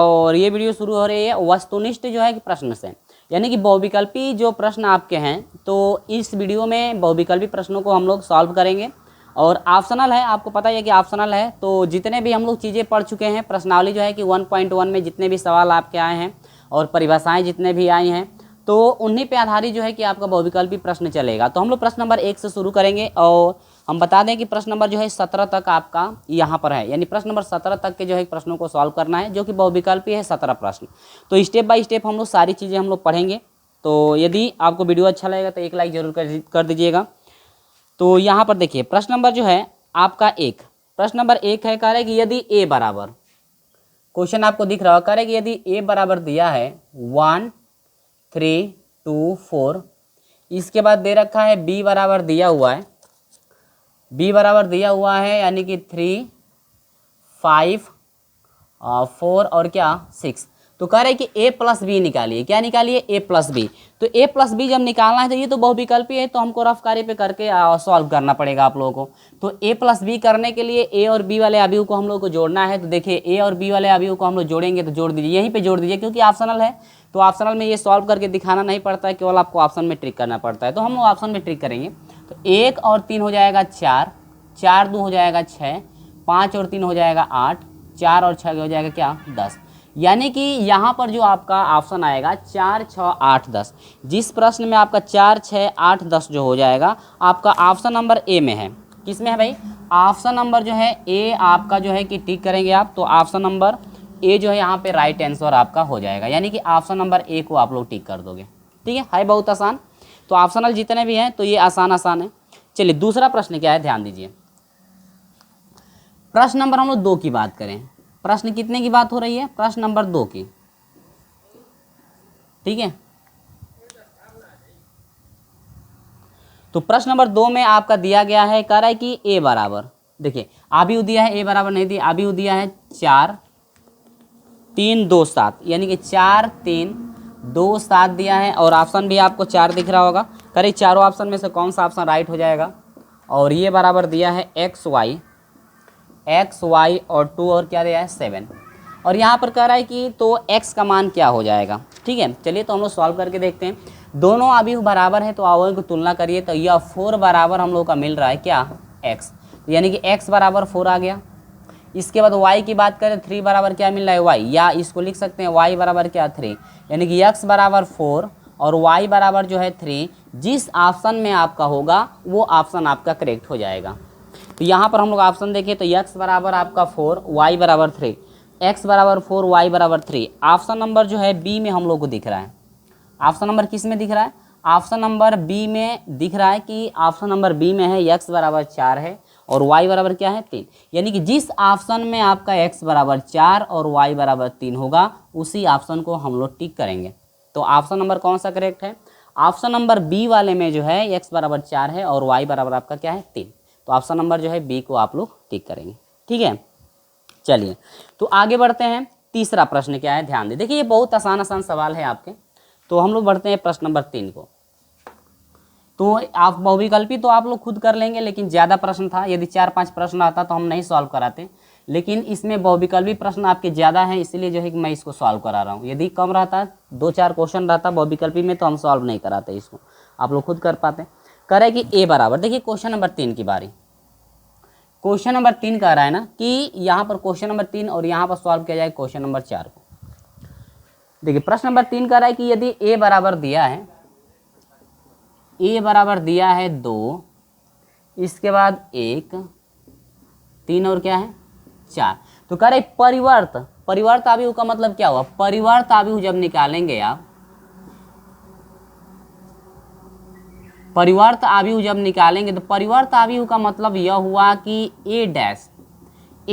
और ये वीडियो शुरू हो रही है वस्तुनिष्ठ जो है कि प्रश्न से, यानी कि बहुविकल्पी जो प्रश्न आपके हैं, तो इस वीडियो में बहुविकल्पी प्रश्नों को हम लोग सॉल्व करेंगे। और ऑप्शनल है, आपको पता ही है कि ऑप्शनल है। तो जितने भी हम लोग चीज़ें पढ़ चुके हैं, प्रश्नावली जो है कि 1.1 में जितने भी सवाल आपके आए हैं और परिभाषाएँ जितने भी आई हैं, तो उन्हीं पे आधारित जो है कि आपका बहुविकल्पी प्रश्न चलेगा। तो हम लोग प्रश्न नंबर 1 से शुरू करेंगे और हम बता दें कि प्रश्न नंबर जो है 17 तक आपका यहाँ पर है, यानी प्रश्न नंबर 17 तक के जो है प्रश्नों को सॉल्व करना है, जो कि बहुविकल्पी है 17 प्रश्न। तो स्टेप बाय स्टेप हम लोग सारी चीज़ें हम लोग पढ़ेंगे। तो यदि आपको वीडियो अच्छा लगेगा तो एक लाइक जरूर कर दीजिएगा। तो यहाँ पर देखिए प्रश्न नंबर जो है आपका प्रश्न नंबर 1 है, कह रहे कि यदि ए बराबर, क्वेश्चन आपको दिख रहा है, कह रहे कि यदि ए बराबर दिया है 1 3 2 4, इसके बाद दे रखा है बी बराबर दिया हुआ है, बी बराबर दिया हुआ है यानी कि 3 5 4 और क्या 6। तो कह रहे हैं कि ए प्लस बी निकालिए। क्या निकालिए? ए प्लस बी। तो ए प्लस बी जब निकालना है तो ये तो बहुविकल्पी है, तो हमको रफ कार्य पे करके सॉल्व करना पड़ेगा आप लोगों को। तो ए प्लस बी करने के लिए ए और बी वाले अवयव को हम लोग को जोड़ना है। तो देखिए ए और बी वाले अवयव को हम लोग जोड़ेंगे, तो जोड़ दीजिए, यहीं पे जोड़ दीजिए, क्योंकि ऑप्शनल है। तो ऑप्शनल में ये सॉल्व करके दिखाना नहीं पड़ता है, केवल आपको ऑप्शन में ट्रिक करना पड़ता है। तो हम लोग ऑप्शन में ट्रिक करेंगे। तो 1 और 3 हो जाएगा 4, 4 2 हो जाएगा 6, 5 और 3 हो जाएगा 8, 4 और 6 हो जाएगा क्या 10। यानी कि यहाँ पर जो आपका ऑप्शन आएगा 4 6 8 10, जिस प्रश्न में आपका 4 6 8 10 जो हो जाएगा आपका ऑप्शन नंबर ए में है। किस में है भाई? ऑप्शन नंबर जो है ए आपका जो है कि टिक करेंगे आप, तो ऑप्शन नंबर ए जो है यहाँ पे राइट आंसर आपका हो जाएगा, यानी कि ऑप्शन नंबर ए को आप लोग टिक कर दोगे। ठीक है बहुत आसान। तो ऑप्शनल जितने भी हैं तो ये आसान है। चलिए दूसरा प्रश्न क्या है, ध्यान दीजिए। प्रश्न नंबर हम लोग 2 की बात करें। प्रश्न कितने की बात हो रही है? प्रश्न नंबर 2 की। ठीक है, तो प्रश्न नंबर 2 में आपका दिया गया है, कह रहा है कि ए बराबर, देखिए आबी दिया है, ए बराबर नहीं दिया, आबी दिया है 4 3 2 7, यानी कि 4 3 2 7 दिया है। और ऑप्शन भी आपको 4 दिख रहा होगा। करीब चारों ऑप्शन में से कौन सा ऑप्शन राइट हो जाएगा? और ये बराबर दिया है एक्स वाई और 2 और क्या दिया है 7। और यहाँ पर कह रहा है कि तो x का मान क्या हो जाएगा। ठीक है, चलिए तो हम लोग सॉल्व करके देखते हैं। दोनों अवयव बराबर है तो अवयव की तुलना करिए, तो यह 4 बराबर हम लोग का मिल रहा है क्या x, तो यानी कि x बराबर 4 आ गया। इसके बाद y की बात करें, 3 बराबर क्या मिल रहा है y, या इसको लिख सकते हैं y बराबर क्या 3, यानी कि x बराबर 4 और y बराबर जो है 3। जिस ऑप्शन में आपका होगा वो ऑप्शन आपका करेक्ट हो जाएगा। तो यहाँ पर हम लोग ऑप्शन देखें तो x बराबर आपका 4 y बराबर 3, x बराबर 4 y बराबर 3। ऑप्शन नंबर जो है बी में हम लोग को दिख रहा है। ऑप्शन नंबर किस में दिख रहा है? ऑप्शन नंबर बी में दिख रहा है कि ऑप्शन नंबर बी में है x बराबर 4 है और y बराबर क्या है 3। यानी कि जिस ऑप्शन में आपका x बराबर 4 और y बराबर 3 होगा उसी ऑप्शन को हम लोग टिक करेंगे। तो ऑप्शन नंबर कौन सा करेक्ट है? ऑप्शन नंबर बी वाले में जो है x बराबर 4 है और y बराबर आपका क्या है 3। तो ऑप्शन नंबर जो है बी को आप लोग टिक करेंगे। ठीक है, चलिए तो आगे बढ़ते हैं। तीसरा प्रश्न क्या है, ध्यान दें। देखिए ये बहुत आसान सवाल है आपके। तो हम लोग बढ़ते हैं प्रश्न नंबर 3 को। तो आप बहुविकल्पी तो आप लोग खुद कर लेंगे, लेकिन ज़्यादा प्रश्न था। यदि 4-5 प्रश्न आता तो हम नहीं सॉल्व कराते, लेकिन इसमें बहुविकल्पी प्रश्न आपके ज़्यादा हैं, इसलिए जो है कि मैं इसको सॉल्व करा रहा हूँ। यदि कम रहता, 2-4 क्वेश्चन रहता बहुविकल्पी में, तो हम सॉल्व नहीं कराते, इसको आप लोग खुद कर पाते। करे कि ए बराबर, देखिए क्वेश्चन नंबर 3 की बारी। क्वेश्चन नंबर 3 कह रहा है ना कि यहाँ पर क्वेश्चन नंबर 3 और यहाँ पर सॉल्व किया जाए क्वेश्चन नंबर 4 को। देखिए प्रश्न नंबर 3 कह रहा है कि यदि ए बराबर दिया है, ए बराबर दिया है 2, इसके बाद 1 3 और क्या है 4। तो कह रहे परिवर्त अवयव का मतलब क्या हुआ? परिवर्त अवयव जब निकालेंगे आप, परिवर्त अवयव जब निकालेंगे तो परिवर्त अवयव का मतलब यह हुआ कि ए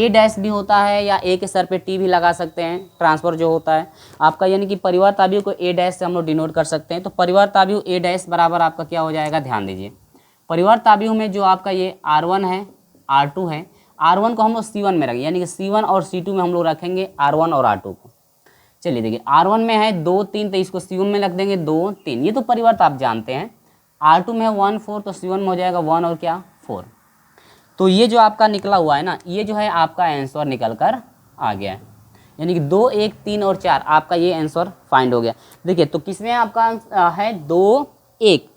डैश भी होता है, या ए के सर पे टी भी लगा सकते हैं, ट्रांसफर जो होता है आपका, यानी कि परिवर्त अवयव को ए डैश से हम लोग डिनोट कर सकते हैं। तो परिवर्त अवयव ए डैश बराबर आपका क्या हो जाएगा, ध्यान दीजिए। परिवर्त अवयव में जो आपका ये R1 है, R2 है, R1 को हम लोग C1 में रखेंगे, यानी कि C1 और C2 में हम लोग रखेंगे R1 और R2 को। चलिए देखिए R1 में है 2 3, तो इसको C1 में रख देंगे 2 3, ये तो परिवर्त आप जानते हैं। R2 में है 1 4, तो C1 में हो जाएगा 1 और क्या 4। तो ये जो आपका निकला हुआ है ना, ये जो है आपका आंसर निकल कर आ गया है। यानी कि 2, 1, 3 और 4 आपका ये आंसर फाइंड हो गया। देखिए तो किसमें आपका है 2, 1,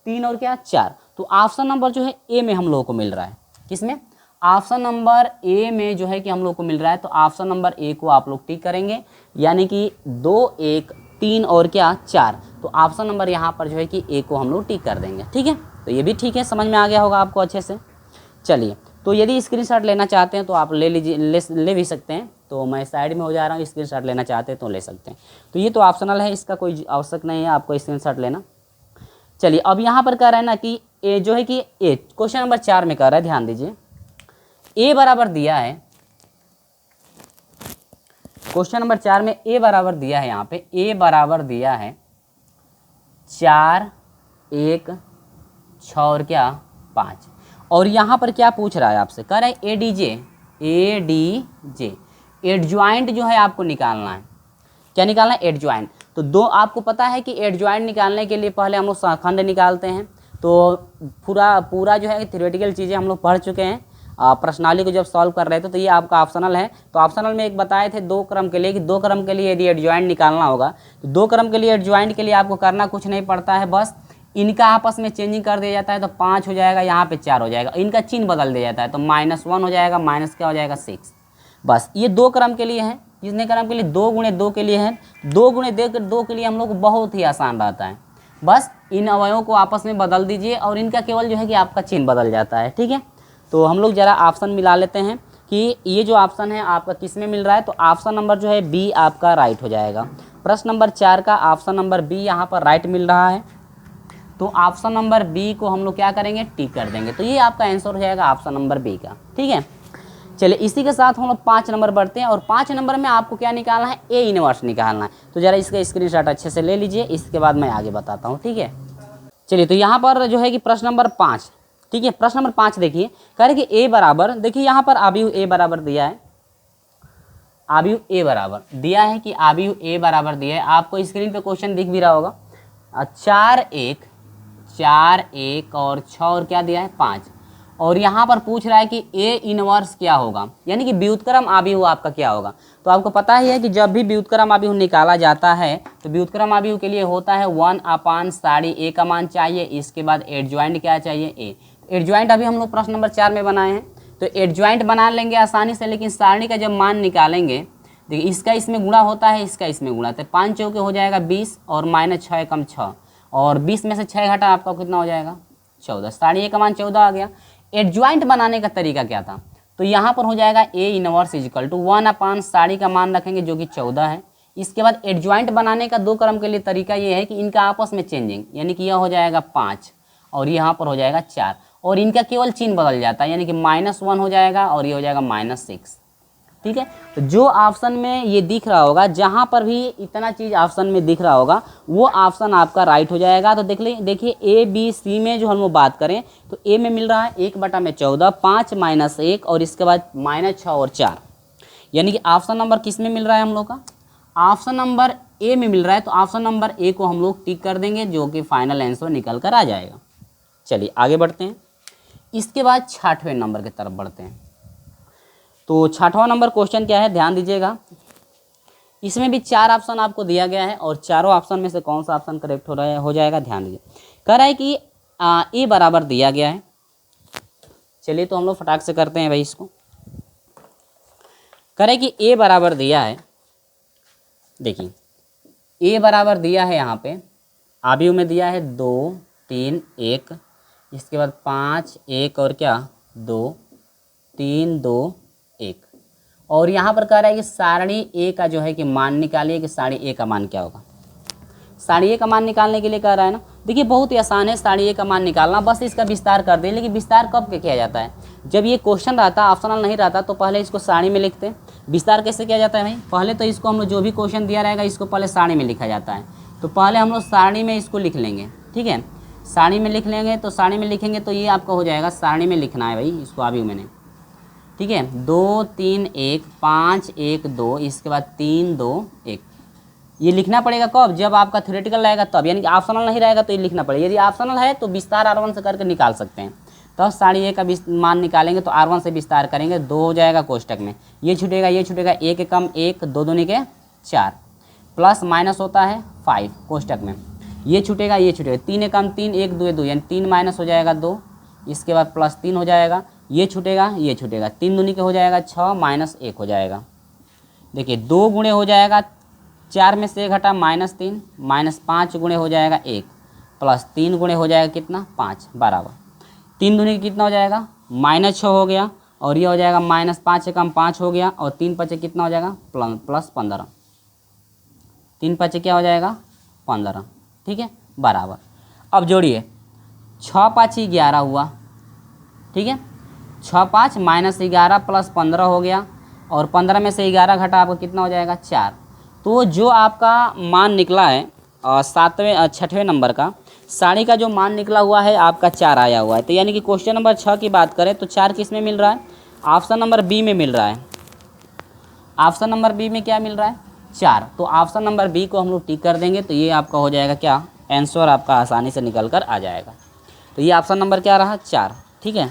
3 और क्या 4। तो ऑप्शन नंबर जो है ए में हम लोगों को मिल रहा है। किसमें? ऑप्शन नंबर ए में जो है कि हम लोग को मिल रहा है। तो ऑप्शन नंबर ए को आप लोग टिक करेंगे, यानी कि 2, 1, 3 और क्या 4। तो ऑप्शन नंबर यहाँ पर जो है कि ए को हम लोग टिक कर देंगे। ठीक है, तो ये भी ठीक है, समझ में आ गया होगा आपको अच्छे से। चलिए, तो यदि स्क्रीनशॉट लेना चाहते हैं तो आप ले लीजिए, ले भी सकते हैं। तो मैं साइड में हो जा रहा हूँ, स्क्रीनशॉट लेना चाहते हैं तो ले सकते हैं। तो ये तो ऑप्शनल है, इसका कोई आवश्यक नहीं है आपको स्क्रीनशॉट लेना। चलिए, अब यहाँ पर कह रहा है ना कि ए जो है कि ए क्वेश्चन नंबर 4 में कह रहा है, ध्यान दीजिए, ए बराबर दिया है। क्वेश्चन नंबर 4 में ए बराबर दिया है। यहाँ पे ए बराबर दिया है 4, 1, 6 और क्या 5। और यहाँ पर क्या पूछ रहा है आपसे, कह रहा है एडीजे एडजॉइंट जो है आपको निकालना है। क्या निकालना है? एडजॉइंट। तो दो आपको पता है कि एडजॉइंट निकालने के लिए पहले हम लोग सहखंड निकालते हैं। तो पूरा जो है थ्योरेटिकल चीज़ें हम लोग पढ़ चुके हैं प्रश्नावली को जब सॉल्व कर रहे थे। तो ये आपका ऑप्शनल है। तो ऑप्शनल में एक बताए थे 2 क्रम के लिए कि 2 क्रम के लिए यदि एडजॉइंट निकालना होगा तो 2 क्रम के लिए एडजॉइंट के लिए आपको करना कुछ नहीं पड़ता है, बस इनका आपस में चेंजिंग कर दिया जाता है। तो 5 हो जाएगा, यहाँ पे 4 हो जाएगा, इनका चिन्ह बदल दिया जाता है। तो -1 हो जाएगा, माइनस क्या हो जाएगा 6। बस ये 2 क्रम के लिए है। कितने क्रम के लिए? 2 गुणे 2 के लिए है। 2 गुणे 2 के लिए हम लोग को बहुत ही आसान रहता है। बस इन अवयवों को आपस में बदल दीजिए और इनका केवल जो है कि आपका चिन्ह बदल जाता है। ठीक है, तो हम लोग ज़रा ऑप्शन मिला लेते हैं कि ये जो ऑप्शन है आपका किस में मिल रहा है। तो ऑप्शन नंबर जो है बी आपका राइट हो जाएगा। प्रश्न नंबर 4 का ऑप्शन नंबर बी यहाँ पर राइट मिल रहा है। तो ऑप्शन नंबर बी को हम लोग क्या करेंगे? टिक कर देंगे। तो ये आपका आंसर हो जाएगा ऑप्शन नंबर बी का। ठीक है, चलिए इसी के साथ हम लोग 5 नंबर बढ़ते हैं। और 5 नंबर में आपको क्या निकालना है? ए इनवर्स निकालना है। तो ज़रा इसका स्क्रीनशॉट अच्छे से ले लीजिए, इसके बाद मैं आगे बताता हूँ। ठीक है, चलिए तो यहाँ पर जो है कि प्रश्न नंबर 5, ठीक है, प्रश्न नंबर 5 देखिए, कह रहे कि ए बराबर, देखिए यहाँ पर आबियु ए बराबर दिया है, आबियु ए बराबर दिया है कि आबियु ए बराबर दिया है। आपको स्क्रीन पे क्वेश्चन दिख भी रहा होगा। 4, 1 और 6 और क्या दिया है 5। और यहाँ पर पूछ रहा है कि ए इनवर्स क्या होगा, यानी कि व्युत्क्रम आबियु आपका क्या होगा। तो आपको पता ही है कि जब भी व्युत्क्रम आबियु निकाला जाता है तो व्युत्क्रम आबियु के लिए होता है 1/साड़ी ए का मान चाहिए, इसके बाद एडजॉइंट क्या चाहिए? ए। एडजॉइंट अभी हम लोग प्रश्न नंबर 4 में बनाए हैं। तो एडजॉइंट बना लेंगे आसानी से, लेकिन सारणी का जब मान निकालेंगे, देखिए इसका इसमें गुणा होता है, इसका इसमें गुणा, तो 5 चौके हो जाएगा 20 और -6 कम 6 और 20 में से 6 घटा आपका कितना हो जाएगा 14। साड़ी ए का मान 14 आ गया। एडजॉइंट बनाने का तरीका क्या था? तो यहाँ पर हो जाएगा ए इनवर्स इजिकल टू 1/साड़ी का मान रखेंगे जो कि 14 है। इसके बाद एडजॉइंट बनाने का 2 क्रम के लिए तरीका ये है कि इनका आपस में चेंजिंग, यानी कि यह हो जाएगा 5 और यहाँ पर हो जाएगा 4 और इनका केवल चिन्ह बदल जाता है, यानी कि -1 हो जाएगा और ये हो जाएगा -6। ठीक है, तो जो ऑप्शन में ये दिख रहा होगा, जहाँ पर भी इतना चीज़ ऑप्शन में दिख रहा होगा वो ऑप्शन आपका राइट हो जाएगा। तो देखिए ए बी सी में जो हम लोग बात करें तो ए में मिल रहा है 1/14, 5 - 1 और इसके बाद -6 और 4, यानी कि ऑप्शन नंबर किस में मिल रहा है हम लोग का? ऑप्शन नंबर ए में मिल रहा है। तो ऑप्शन नंबर ए को हम लोग टिक कर देंगे, जो कि फाइनल आंसर निकल कर आ जाएगा। चलिए आगे बढ़ते हैं। इसके बाद 6वें नंबर की तरफ बढ़ते हैं। तो 6वां नंबर क्वेश्चन क्या है, ध्यान दीजिएगा। इसमें भी 4 ऑप्शन आपको दिया गया है और चारों ऑप्शन में से कौन सा ऑप्शन करेक्ट हो जाएगा, ध्यान दीजिए। कह रहा है कि ए बराबर दिया गया है। चलिए तो हम लोग फटाक से करते हैं भाई इसको। कह रहा है कि ए बराबर दिया है, देखिए ए बराबर दिया है, यहाँ पे आबियु में दिया है 2, 3, 1, इसके बाद 5, 1 और क्या 2, 3, 2, 1 और यहाँ पर कह रहा है कि सारणी ए का जो है कि मान निकालिए कि सारणी ए का मान क्या होगा। सारणी ए का मान निकालने के लिए कह रहा है ना, देखिए बहुत ही आसान है सारणी ए का मान निकालना, बस इसका विस्तार कर दे। लेकिन विस्तार कब के किया जाता है? जब ये क्वेश्चन रहता, ऑप्शनल नहीं रहता, तो पहले इसको सारणी में लिखते। विस्तार कैसे किया जाता है भाई? पहले तो इसको हम लोग जो भी क्वेश्चन दिया रहेगा इसको पहले सारणी में लिखा जाता है। तो पहले हम लोग सारणी में इसको लिख लेंगे। ठीक है, सारणी में लिख लेंगे। तो सारणी में लिखेंगे तो ये आपका हो जाएगा, सारणी में लिखना है भाई इसको आबियु मैंने। ठीक है, 2, 3, 1, 5, 1, 2, इसके बाद 3, 2, 1, ये लिखना पड़ेगा कब? जब आपका थ्योरेटिकल रहेगा तब, यानी कि ऑप्शनल नहीं रहेगा तो ये लिखना पड़ेगा। यदि ऑप्शनल है तो विस्तार R1 से करके निकाल सकते हैं, कब साड़ी ए का मान निकालेंगे तो R1 से विस्तार करेंगे, 2 हो जाएगा कोष्टक में, ये छूटेगा, ए के कम 1, 2 दूनी के 4, प्लस माइनस होता है 5 कोष्टक में, ये छूटेगा, 3 कम 3, 1 2 2 यानी 3 माइनस हो जाएगा 2, इसके बाद प्लस 3 हो जाएगा, ये छूटेगा, 3 दूनी के हो जाएगा 6 माइनस 1 हो जाएगा। देखिए 2 गुणे हो जाएगा 4 में से 1 घटा -3, माइनस 5 गुणे हो जाएगा 1, प्लस 3 गुणे हो जाएगा कितना 5 बराबर 3 दूनी के कितना हो जाएगा -6 हो गया, और ये हो जाएगा -5 से कम 5 हो गया, और 3 पचे कितना हो जाएगा प्लस 15, 3 पचे क्या हो जाएगा 15, ठीक है बराबर। अब जोड़िए 6 5 11 हुआ, ठीक है 6 5 -11 प्लस 15 हो गया, और 15 में से 11 घटा आपको कितना हो जाएगा 4। तो जो आपका मान निकला है 6वें नंबर का साड़ी का जो मान निकला हुआ है आपका 4 आया हुआ है। तो यानी कि क्वेश्चन नंबर 6 की बात करें तो 4 किस में मिल रहा है, ऑप्शन नंबर बी में मिल रहा है। ऑप्शन नंबर बी में क्या मिल रहा है 4, तो ऑप्शन नंबर बी को हम लोग टिक कर देंगे, तो ये आपका हो जाएगा क्या आंसर आपका आसानी से निकल कर आ जाएगा। तो ये ऑप्शन नंबर क्या रहा 4, ठीक है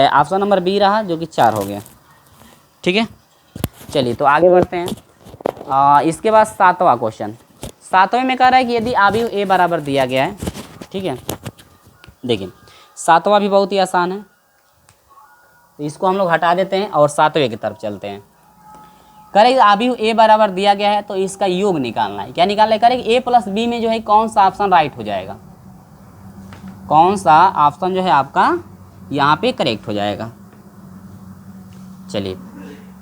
ऑप्शन नंबर बी रहा जो कि 4 हो गया, ठीक है। चलिए तो आगे बढ़ते हैं। इसके बाद 7वां क्वेश्चन, 7वें में कह रहा है कि यदि आव्यूह ए बराबर दिया गया है, ठीक है देखिए 7वां भी बहुत ही आसान है, तो इसको हम लोग हटा देते हैं और 7वें की तरफ चलते हैं। करें आव्यूह ए बराबर दिया गया है तो इसका योग निकालना है। क्या निकालना है, करें ए प्लस बी में जो है कौन सा ऑप्शन राइट हो जाएगा, कौन सा ऑप्शन जो है आपका यहाँ पे करेक्ट हो जाएगा। चलिए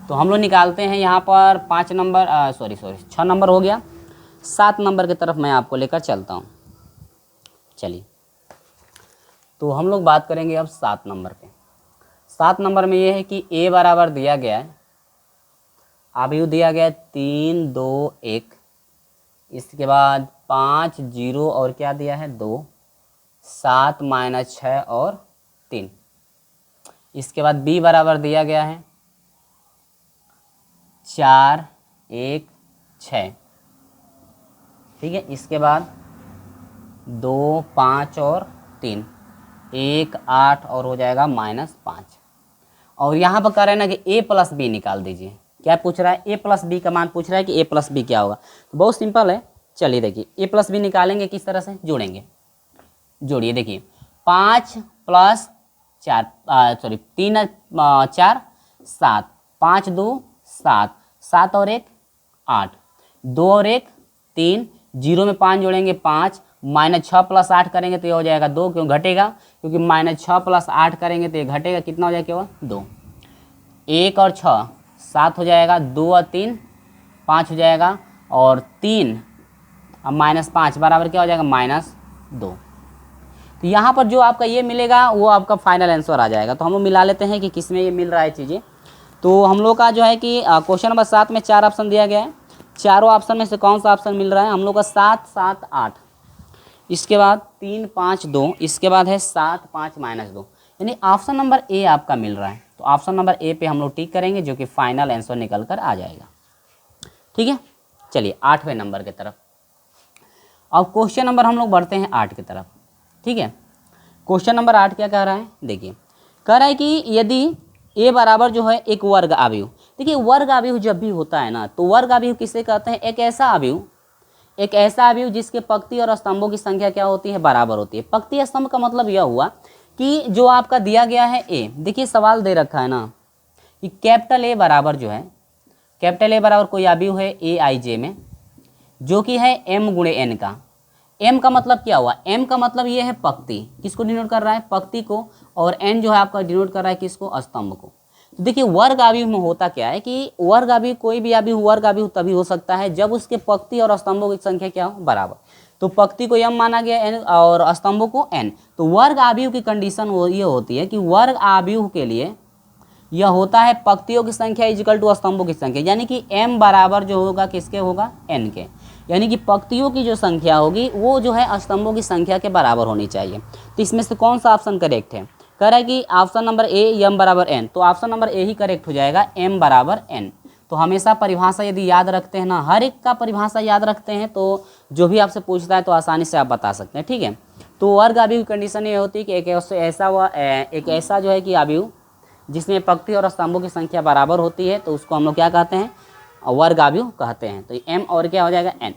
तो हम लोग निकालते हैं यहाँ पर 5 नंबर 6 नंबर हो गया, 7 नंबर की तरफ मैं आपको लेकर चलता हूँ। चलिए तो हम लोग बात करेंगे अब 7 नंबर पे। 7 नंबर में ये है कि ए बराबर दिया गया है, आव्यूह दिया गया है 3 2 1, इसके बाद 5 0 और क्या दिया है 2, 7 -6 और 3। इसके बाद बी बराबर दिया गया है 4 1 6, ठीक है। इसके बाद 2 5 और 3, 1 8 और हो जाएगा -5। और यहाँ पर कह रहे हैं ना कि ए प्लस बी निकाल दीजिए। क्या पूछ रहा है, ए प्लस बी का मान पूछ रहा है कि ए प्लस बी क्या होगा। तो बहुत सिंपल है, चलिए देखिए ए प्लस बी निकालेंगे किस तरह से, जोड़ेंगे। जोड़िए देखिए 5 प्लस 4 3 4 7, 5 2 7, 7 और 1 8, 2 और 1 3, 0 में 5 जोड़ेंगे 5, -6 प्लस 8 करेंगे तो ये हो जाएगा 2, क्यों घटेगा, क्योंकि -6 प्लस 8 करेंगे तो ये घटेगा, कितना हो जाएगा केवल 2। 1 और 6 7 हो जाएगा, 2 और 3 5 हो जाएगा, और 3 अब -5 बराबर क्या हो जाएगा -2। तो यहाँ पर जो आपका ये मिलेगा वो आपका फाइनल आंसर आ जाएगा। तो हम लोग मिला लेते हैं कि किस में ये मिल रहा है चीज़ें। तो हम लोग का जो है कि क्वेश्चन नंबर 7 में 4 ऑप्शन दिया गया है, चारों ऑप्शन में से कौन सा ऑप्शन मिल रहा है हम लोग का 7 7 8, इसके बाद 3 5 2, इसके बाद है 7 5 -2, यानी ऑप्शन नंबर ए आपका मिल रहा है। तो ऑप्शन नंबर ए पे हम लोग टिक करेंगे जो कि फाइनल आंसर निकल कर आ जाएगा, ठीक है। चलिए 8वें नंबर की तरफ। अब क्वेश्चन नंबर हम लोग बढ़ते हैं 8 की तरफ, ठीक है। क्वेश्चन नंबर 8 क्या कह रहा है, देखिए कह रहा है कि यदि ए बराबर जो है एक वर्ग आव्यूह। देखिए वर्ग आव्यूह जब भी होता है ना, तो वर्ग आव्यूह किसे कहते हैं, एक ऐसा आव्यूह जिसके पंक्ति और स्तंभों की संख्या क्या होती है बराबर होती है। पंक्ति स्तंभ का मतलब यह हुआ कि जो आपका दिया गया है ए, देखिए सवाल दे रखा है ना कि कैपिटल ए बराबर जो है, कैपिटल ए बराबर कोई आव्यूह है ए आई जे में जो कि है m गुणे n का। m का मतलब क्या हुआ, m का मतलब ये है पंक्ति, किसको डिनोट कर रहा है पंक्ति को, और n जो है आपका डिनोट कर रहा है किसको स्तंभ को। तो देखिए वर्ग आव्यूह में होता क्या है कि वर्ग आव्यूह कोई भी आव्यूह वर्ग आव्यूह तभी हो सकता है जब उसके पंक्ति और स्तंभों की संख्या क्या हो बराबर। तो पंक्ति को m माना गया n और स्तंभों को n। तो वर्ग आव्यूह की कंडीशन ये होती है कि वर्ग आव्यूह के लिए यह होता है पंक्तियों की संख्या इक्वल टू स्तंभों की संख्या, यानी कि m बराबर जो होगा किसके होगा n के, यानी कि पंक्तियों की जो संख्या होगी वो जो है स्तंभों की संख्या के बराबर होनी चाहिए। तो इसमें से कौन सा ऑप्शन करेक्ट है, कह रहा है कि ऑप्शन नंबर ए m बराबर n, तो option number A he correct हो जाएगा, m बराबर n। तो हमेशा परिभाषा यदि याद रखते हैं ना, हर एक का परिभाषा याद रखते हैं तो जो भी आपसे पूछता है तो आसानी से आप बता सकते हैं, ठीक है। तो वर्ग अवयव की कंडीशन ये होती है कि एक ऐसा जो है कि अवयव जिसमें पंक्ति और स्तंभों की संख्या बराबर होती है, तो उसको हम लोग क्या कहते हैं, वर्ग अवयव कहते हैं। तो m और क्या हो जाएगा n,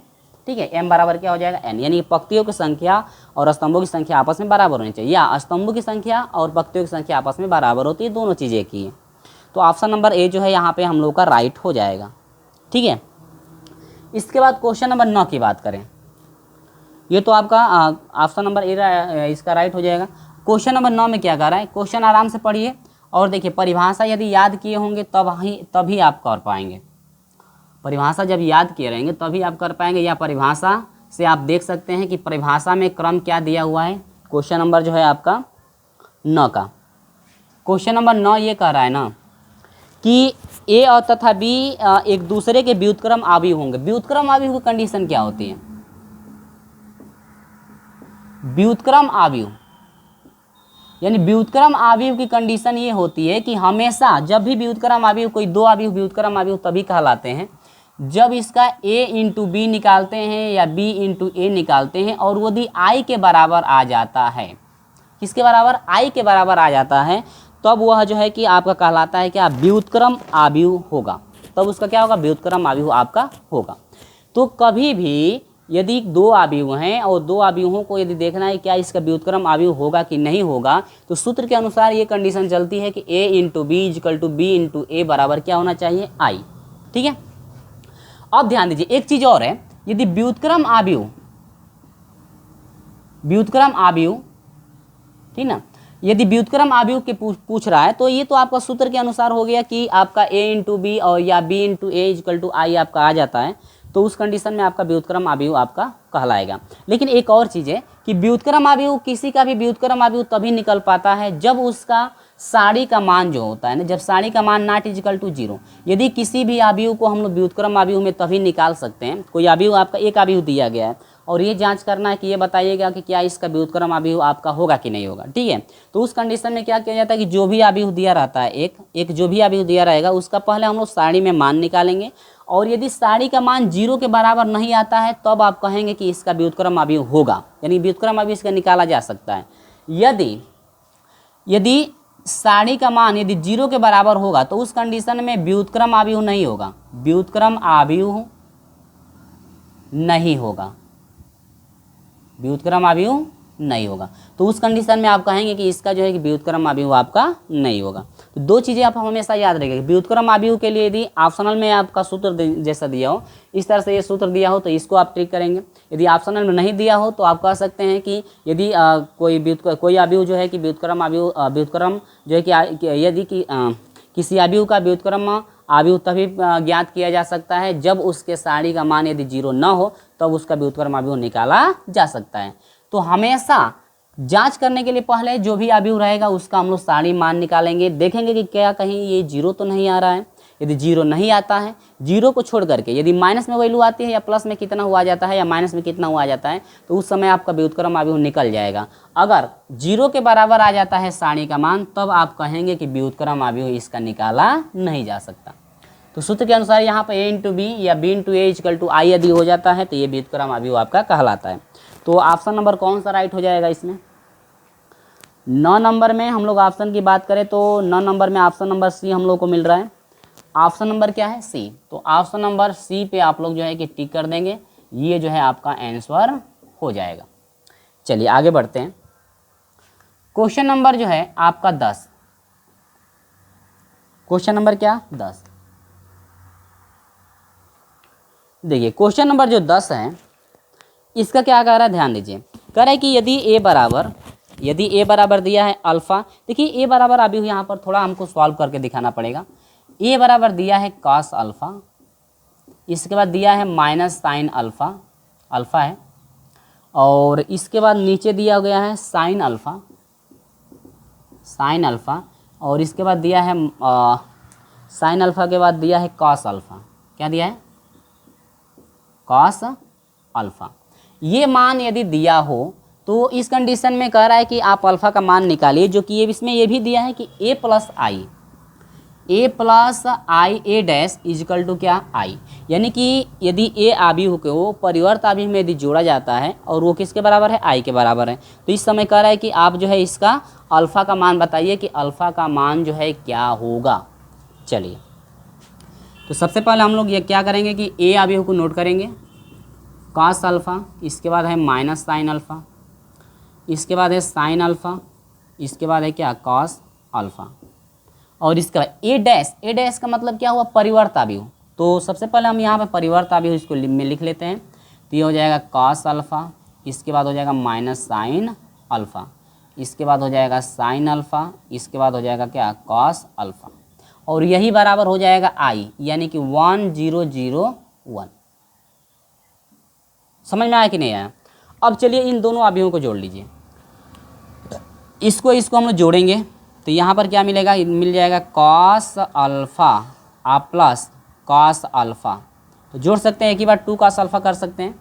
ठीक है, m बराबर क्या हो जाएगा n, यानी पंक्तियों की संख्या और स्तंभों की संख्या आपस में बराबर होनी चाहिए, या स्तंभों की संख्या और पंक्तियों की संख्या आपस में बराबर होती है, दोनों चीज़ें एक ही है। तो ऑप्शन नंबर ए जो है यहाँ पे हम लोग का राइट हो जाएगा, ठीक है। इसके बाद क्वेश्चन नंबर 9 की बात करें, ये तो आपका ऑप्शन नंबर ए इसका राइट हो जाएगा। क्वेश्चन नंबर 9 में क्या कह रहा है, क्वेश्चन आराम से पढ़िए और देखिए, परिभाषा यदि याद किए होंगे तभी आप कर पाएंगे। परिभाषा जब याद किए रहेंगे तभी आप कर पाएंगे, या परिभाषा से आप देख सकते हैं कि परिभाषा में क्रम क्या दिया हुआ है। क्वेश्चन नंबर जो है आपका 9 का, क्वेश्चन नंबर 9 ये कह रहा है ना कि ए और तथा बी एक दूसरे के व्युत्क्रम अवयव होंगे। व्युत्क्रम अवयव की कंडीशन क्या होती है, व्युत्क्रम अवयव यानी व्युत्क्रम अवयव की कंडीशन ये होती है कि हमेशा जब भी व्युत्क्रम अवयव, कोई दो अवयव व्युत्क्रम अवयव तभी कहलाते हैं जब इसका a इंटू बी निकालते हैं या b इंटू ए निकालते हैं और वो यदि i के बराबर आ जाता है, किसके बराबर, i के बराबर आ जाता है, तब वह जो है कि आपका कहलाता है क्या, व्युत्क्रम अवयव होगा। तब उसका क्या होगा, व्युत्क्रम अवयव आपका होगा। तो कभी भी यदि दो अवयव हैं और दो अवयवों को यदि देखना है क्या इसका व्युत्क्रम अवयव होगा कि नहीं होगा, तो सूत्र के अनुसार ये कंडीशन चलती है कि a into B equal to B into A बराबर क्या होना चाहिए, i, ठीक है। अब ध्यान दीजिए एक चीज और है, यदि व्युत्क्रम अवयव ठीक ना, यदि व्युत्क्रम अवयव के पूछ रहा है तो ये तो आपका सूत्र के अनुसार हो गया कि आपका a इंटू बी और या b into A equal to I आपका आ जाता है, तो उस कंडीशन में आपका व्युत्क्रम अवयव आपका कहलाएगा। लेकिन एक और चीज़ है कि व्युत्क्रम अवयव, किसी का भी व्युत्क्रम अवयव तभी निकल पाता है जब उसका साड़ी का मान जो होता है ना, जब साड़ी का मान नॉट इक्वल टू 0। यदि किसी भी अवयव को हम लोग व्युत्क्रम अवयव में तभी निकाल सकते हैं, कोई अवयव आपका एक अवयव दिया गया है और ये जांच करना है कि ये बताइएगा कि क्या इसका व्युत्क्रम अवयव आपका होगा कि नहीं होगा, ठीक है। तो उस कंडीशन में क्या किया जाता है कि जो भी अवयव दिया रहता है, एक जो भी अवयव दिया रहेगा उसका पहले हम लोग साड़ी में मान निकालेंगे, और यदि साड़ी का मान 0 के बराबर नहीं आता है तब आप कहेंगे कि इसका व्युत्क्रम अवयव होगा, यानी व्युत्क्रम अवयव इसका निकाला जा सकता है। यदि साड़ी का मान यदि 0 के बराबर होगा तो उस कंडीशन में व्युत्क्रम अवयव नहीं होगा, व्युत्क्रम अवयव नहीं होगा, व्युत्क्रम अवयव नहीं होगा। तो उस कंडीशन में आप कहेंगे कि इसका जो है कि व्युत्क्रम अवयव आपका नहीं होगा। तो दो चीज़ें आप हमेशा याद रखिएगा, व्युत्क्रम अवयव के लिए यदि ऑप्शनल में आपका सूत्र जैसा दिया हो, इस तरह से ये सूत्र दिया हो तो इसको आप ट्रिक करेंगे। यदि ऑप्शनल में नहीं दिया हो तो आप कह सकते हैं कि यदि कोई अवयव जो है कि व्युत्क्रम जो है कि यदि किसी अवयव का व्युत्क्रम अवयव तभी ज्ञात किया जा सकता है जब उसके साड़ी का मान यदि 0 न हो, तब उसका व्युत्क्रम अवयव निकाला जा सकता है। तो हमेशा जांच करने के लिए पहले जो भी अवयव रहेगा उसका हम लोग साड़ी मान निकालेंगे, देखेंगे कि क्या कहीं ये 0 तो नहीं आ रहा है। यदि 0 नहीं आता है, 0 को छोड़ करके यदि माइनस में वैल्यू आती है या प्लस में कितना हुआ जाता है या माइनस में कितना हुआ जाता है, तो उस समय आपका व्युत्क्रम अवयव निकल जाएगा। अगर 0 के बराबर आ जाता है साड़ी का मान, तब आप कहेंगे कि व्युत्क्रम अवयव इसका निकाला नहीं जा सकता। तो सूत्र के अनुसार यहाँ पर a इंटू बी या b into A equal to I यदि हो जाता है तो ये व्युत्क्रम अवयव आपका कहलाता है। तो ऑप्शन नंबर कौन सा राइट हो जाएगा इसमें, 9 नंबर में हम लोग ऑप्शन की बात करें तो 9 नंबर में ऑप्शन नंबर सी हम लोग को मिल रहा है। ऑप्शन नंबर क्या है, सी। तो ऑप्शन नंबर सी पे आप लोग जो है कि टिक कर देंगे, ये जो है आपका आंसर हो जाएगा। चलिए आगे बढ़ते हैं। क्वेश्चन नंबर जो है आपका 10, क्वेश्चन नंबर क्या 10। देखिए क्वेश्चन नंबर जो 10 है इसका क्या कह रहा है, ध्यान दीजिए। कह रहा है कि यदि ए बराबर दिया है अल्फ़ा, देखिए ए बराबर अभी यहाँ पर थोड़ा हमको सॉल्व करके दिखाना पड़ेगा। ए बराबर दिया है कॉस अल्फ़ा, इसके बाद दिया है माइनस साइन अल्फ़ा है, और इसके बाद नीचे दिया गया है साइन अल्फ़ा, और इसके बाद दिया है साइन अल्फ़ा के बाद दिया है कॉस अल्फ़ा। क्या दिया है, कॉस अल्फ़ा। ये मान यदि दिया हो तो इस कंडीशन में कह रहा है कि आप अल्फ़ा का मान निकालिए, जो कि ये इसमें ये भी दिया है कि a plus I, A plus I A dash equal to क्या आई, यानी कि यदि ए आव्यूह को परिवर्त आव्यूह में यदि जोड़ा जाता है और वो किसके बराबर है, आई के बराबर है, तो इस समय कह रहा है कि आप जो है इसका अल्फ़ा का मान बताइए कि अल्फ़ा का मान जो है क्या होगा। चलिए तो सबसे पहले हम लोग ये क्या करेंगे कि ए आव्यूह को नोट करेंगे कॉस अल्फ़ा, इसके बाद है माइनस साइन अल्फ़ा, इसके बाद है साइन अल्फ़ा, इसके बाद है क्या कॉस अल्फ़ा, और इसका ए डैश का मतलब क्या हुआ, परिवर्त आव्यूह। तो सबसे पहले हम यहाँ पे परिवर्त आव्यूह इसको में लिख लेते हैं, तो ये हो जाएगा कॉस अल्फ़ा, इसके बाद हो जाएगा माइनस साइन अल्फ़ा, इसके बाद हो जाएगा साइन अल्फ़ा, इसके बाद हो जाएगा क्या कॉस अल्फ़ा, और यही बराबर हो जाएगा आई, यानी कि 1001। समझ में आया कि नहीं आया। अब चलिए इन दोनों आव्यूहों को जोड़ लीजिए, इसको हम लोग जोड़ेंगे तो यहाँ पर क्या मिलेगा, मिल जाएगा कॉस अल्फ़ा आप प्लस कॉस अल्फ़ा, तो जोड़ सकते हैं एक ही बार 2 कॉस अल्फ़ा कर सकते हैं,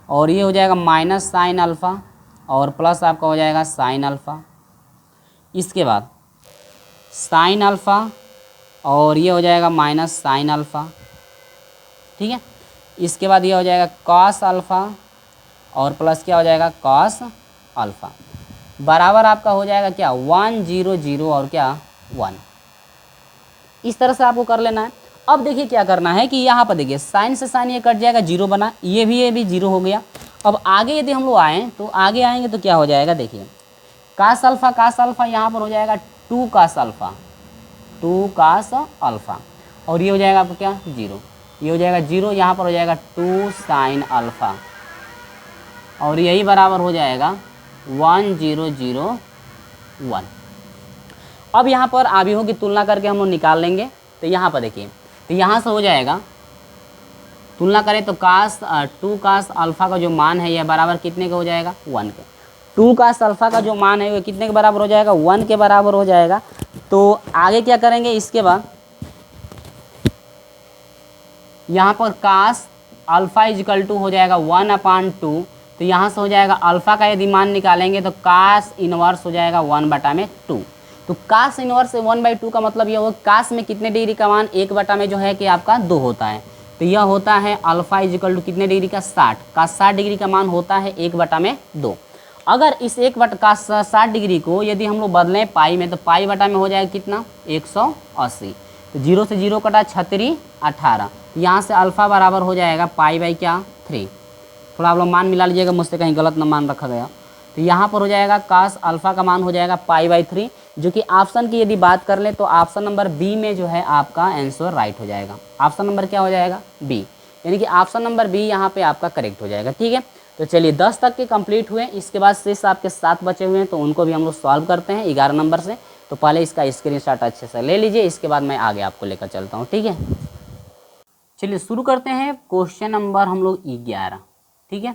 और ये हो जाएगा माइनस साइन अल्फ़ा और प्लस आपका हो जाएगा साइन अल्फ़ा, इसके बाद साइन अल्फ़ा और ये हो जाएगा माइनस साइन अल्फ़ा, ठीक है। इसके बाद ये हो जाएगा कॉस अल्फ़ा और प्लस क्या हो जाएगा कॉस अल्फ़ा, बराबर आपका हो जाएगा क्या 100 और क्या 1। इस तरह से आपको कर लेना है। अब देखिए क्या करना है कि यहाँ पर देखिए साइन से साइन ये कट जाएगा, 0 बना, ये भी 0 हो गया। अब आगे यदि हम लोग आएँ तो आगे आएंगे तो क्या हो जाएगा, देखिए कास अल्फ़ा यहाँ पर हो जाएगा 2 कास अल्फ़ा, 2 कास अल्फ़ा, और ये हो जाएगा आपका क्या 0, ये हो जाएगा 0, यहाँ पर हो जाएगा 2 साइन अल्फ़ा, और यही बराबर हो जाएगा 1001। अब यहाँ पर आव्यूहों की तुलना करके हम लोग निकाल लेंगे। तो यहाँ पर देखिए, तो यहाँ से हो जाएगा, तुलना करें तो कास 2 कास अल्फ़ा का जो मान है यह बराबर कितने का हो जाएगा 1 के। 2 कास अल्फ़ा का जो मान है वो कितने के बराबर हो जाएगा 1 के बराबर हो जाएगा। तो आगे क्या करेंगे, इसके बाद यहाँ पर कास अल्फ़ा इजकल टू हो जाएगा 1/2, तो यहाँ से हो जाएगा अल्फ़ा का यदि मान निकालेंगे तो कास इनवर्स हो जाएगा 1/2। तो कास इनवर्स 1/2 का मतलब यह हो, कास में कितने डिग्री का मान 1/में जो है कि आपका 2 होता है, तो यह होता है अल्फ़ा इजकल टू कितने डिग्री का 60 का 60 डिग्री का मान होता है 1/2। अगर इस 1/60 डिग्री को यदि हम लोग बदलें पाई में, तो पाई बटा में हो जाएगा कितना 180, तो 0 से 0 कटा 36 18, यहाँ से अल्फ़ा बराबर हो जाएगा पाई बाई क्या 3। थोड़ा आप लोग मान मिला लीजिएगा, मुझसे कहीं गलत न मान रखा गया। तो यहाँ पर हो जाएगा कास अल्फ़ा का मान हो जाएगा पाई बाई 3, जो कि ऑप्शन की यदि बात कर लें तो ऑप्शन नंबर बी में जो है आपका आंसर राइट हो जाएगा। ऑप्शन नंबर क्या हो जाएगा बी, यानी कि ऑप्शन नंबर बी यहाँ पे आपका करेक्ट हो जाएगा, ठीक है। तो चलिए 10 तक के कंप्लीट हुए, इसके बाद शेष आपके 7 बचे हुए हैं, तो उनको भी हम लोग सॉल्व करते हैं 11 नंबर से। तो पहले इसका स्क्रीनशॉट अच्छे से ले लीजिए, इसके बाद मैं आगे आपको लेकर चलता हूँ, ठीक है। चलिए शुरू करते हैं क्वेश्चन नंबर हम लोग 11, ठीक है।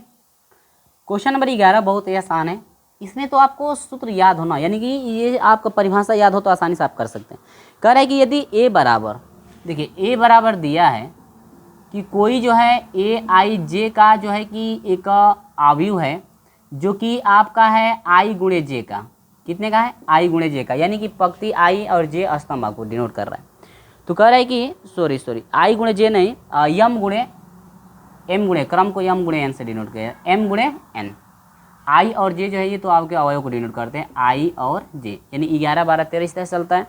क्वेश्चन नंबर 11 बहुत ही आसान है, इसमें तो आपको सूत्र याद होना, यानी कि ये आपका परिभाषा याद हो तो आसानी से आप कर सकते हैं। कह रहा है कि यदि ए बराबर, देखिए ए बराबर दिया है कि कोई जो है ए आई जे का जो है कि एक आव्यूह है जो कि आपका है आई गुणे जे का, कितने का है आई गुणे जे का, यानी कि पंक्ति आई और जे स्तंभ को डिनोट कर रहा है। तो कह रहा है कि सॉरी आई गुणे जे नहीं, यम गुणे एम गुणे, क्रम को यम गुणे एन से डिनोट किया, एम गुणे एन। आई और जे जो है ये तो आपके अवयव को डिनोट करते हैं, आई और जे, यानी 11 12 13 इस तरह चलता है।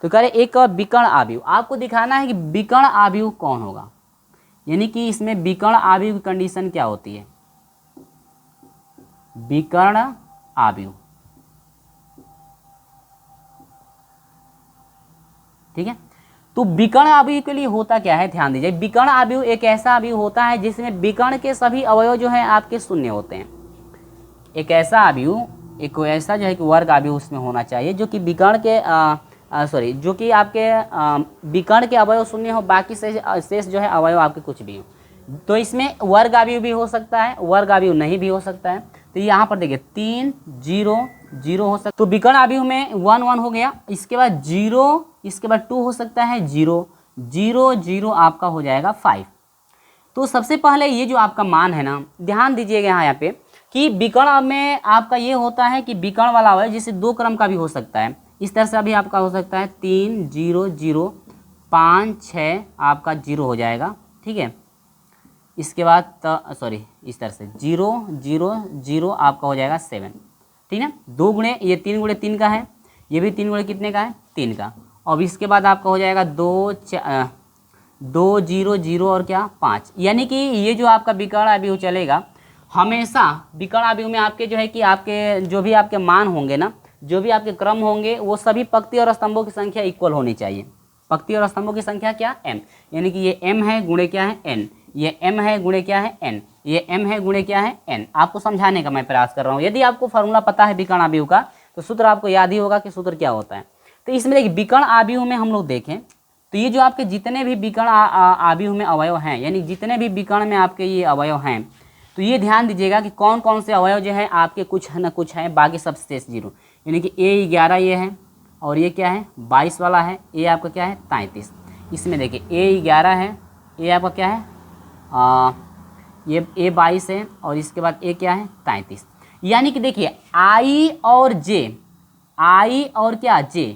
तो कह रहे एक विकर्ण आव्यूह, आपको दिखाना है कि विकर्ण आव्यूह कौन होगा, यानी कि इसमें विकर्ण आव्यूह की कंडीशन क्या होती है, विकर्ण आव्यूह, ठीक है। तो विकर्ण आव्यूह के लिए होता क्या है, ध्यान दीजिए। विकर्ण आव्यूह एक ऐसा आव्यूह होता है जिसमें विकर्ण के सभी अवयव जो है आपके शून्य होते हैं। एक ऐसा आव्यूह, एक ऐसा जो है कि वर्ग आव्यूह उसमें होना चाहिए जो कि विकर्ण के जो कि आपके विकर्ण के अवयव शून्य हो, बाकी शेष जो है अवयव आपके कुछ भी हो। तो इसमें वर्ग आव्यूह भी हो सकता है, वर्ग आव्यूह नहीं भी हो सकता है। तो यहाँ पर देखिए 3 0 0 हो सकता है, तो विकर्ण आव्यूह में 1 1 हो गया, इसके बाद 0, इसके बाद 2 हो सकता है 0 0 0 आपका हो जाएगा 5। तो सबसे पहले ये जो आपका मान है ना, ध्यान दीजिएगा यहाँ पे कि विकर्ण में आपका ये होता है कि विकर्ण वाला अवयव जैसे 2 क्रम का भी हो सकता है, इस तरह से अभी आपका हो सकता है 3 0 0 5 6 आपका 0 हो जाएगा, ठीक है। इसके बाद सॉरी इस तरह से 0 0 0 आपका हो जाएगा 7, ठीक है। 2 गुणे ये 3 गुणे 3 का है, ये भी 3 गुणे कितने का है 3 का। अब इसके बाद आपका हो जाएगा 2 0 0 और क्या 5, यानी कि ये जो आपका विकर्ण अवयव चलेगा हमेशा विकर्ण अवयव में आपके जो है कि आपके जो भी आपके मान होंगे ना, जो भी आपके क्रम होंगे वो सभी पंक्ति और स्तंभों की संख्या इक्वल होनी चाहिए। पंक्ति और स्तंभों की संख्या क्या m, यानी कि ये m है गुणे क्या है n, ये m है गुणे क्या है n, ये m है गुणे क्या है n। आपको समझाने का मैं प्रयास कर रहा हूँ। यदि आपको फार्मूला पता है विकर्ण अवयव का तो सूत्र आपको याद ही होगा कि सूत्र क्या होता है। तो इसमें देखिए विकर्ण अवयव में हम लोग देखें तो ये जो आपके जितने भी विकर्ण अवयव में अवयव हैं, यानी जितने भी विकर्ण में आपके ये अवयव हैं, तो ये ध्यान दीजिएगा कि कौन कौन से अवयव जो है आपके कुछ है ना कुछ है, बाकी सब शेष 0। यानी कि A11 ये है और ये क्या है 22 वाला है, ये आपका क्या है 33। इसमें देखिए A11 है, ये आपका क्या है ये A22 है और इसके बाद A क्या है 33। यानी कि देखिए I और J, I और क्या J,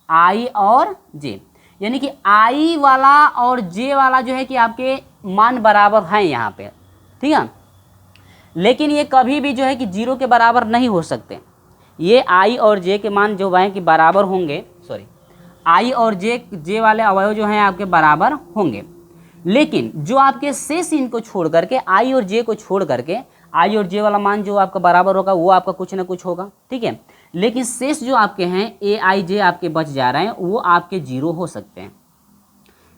I और J, यानी कि I वाला और J वाला जो है कि आपके मान बराबर हैं यहाँ पे, ठीक है। लेकिन ये कभी भी जो है कि 0 के बराबर नहीं हो सकते। ये I और J के मान जो हैं कि बराबर होंगे, सॉरी I और J वाले अवयव जो हैं आपके बराबर होंगे। लेकिन जो आपके शेष इनको छोड़ करके I और J को छोड़ करके I और J वाला मान जो आपका बराबर होगा वो आपका कुछ ना कुछ होगा, ठीक है। लेकिन शेष जो आपके हैं AIJ आपके बच जा रहे हैं वो आपके 0 हो सकते हैं।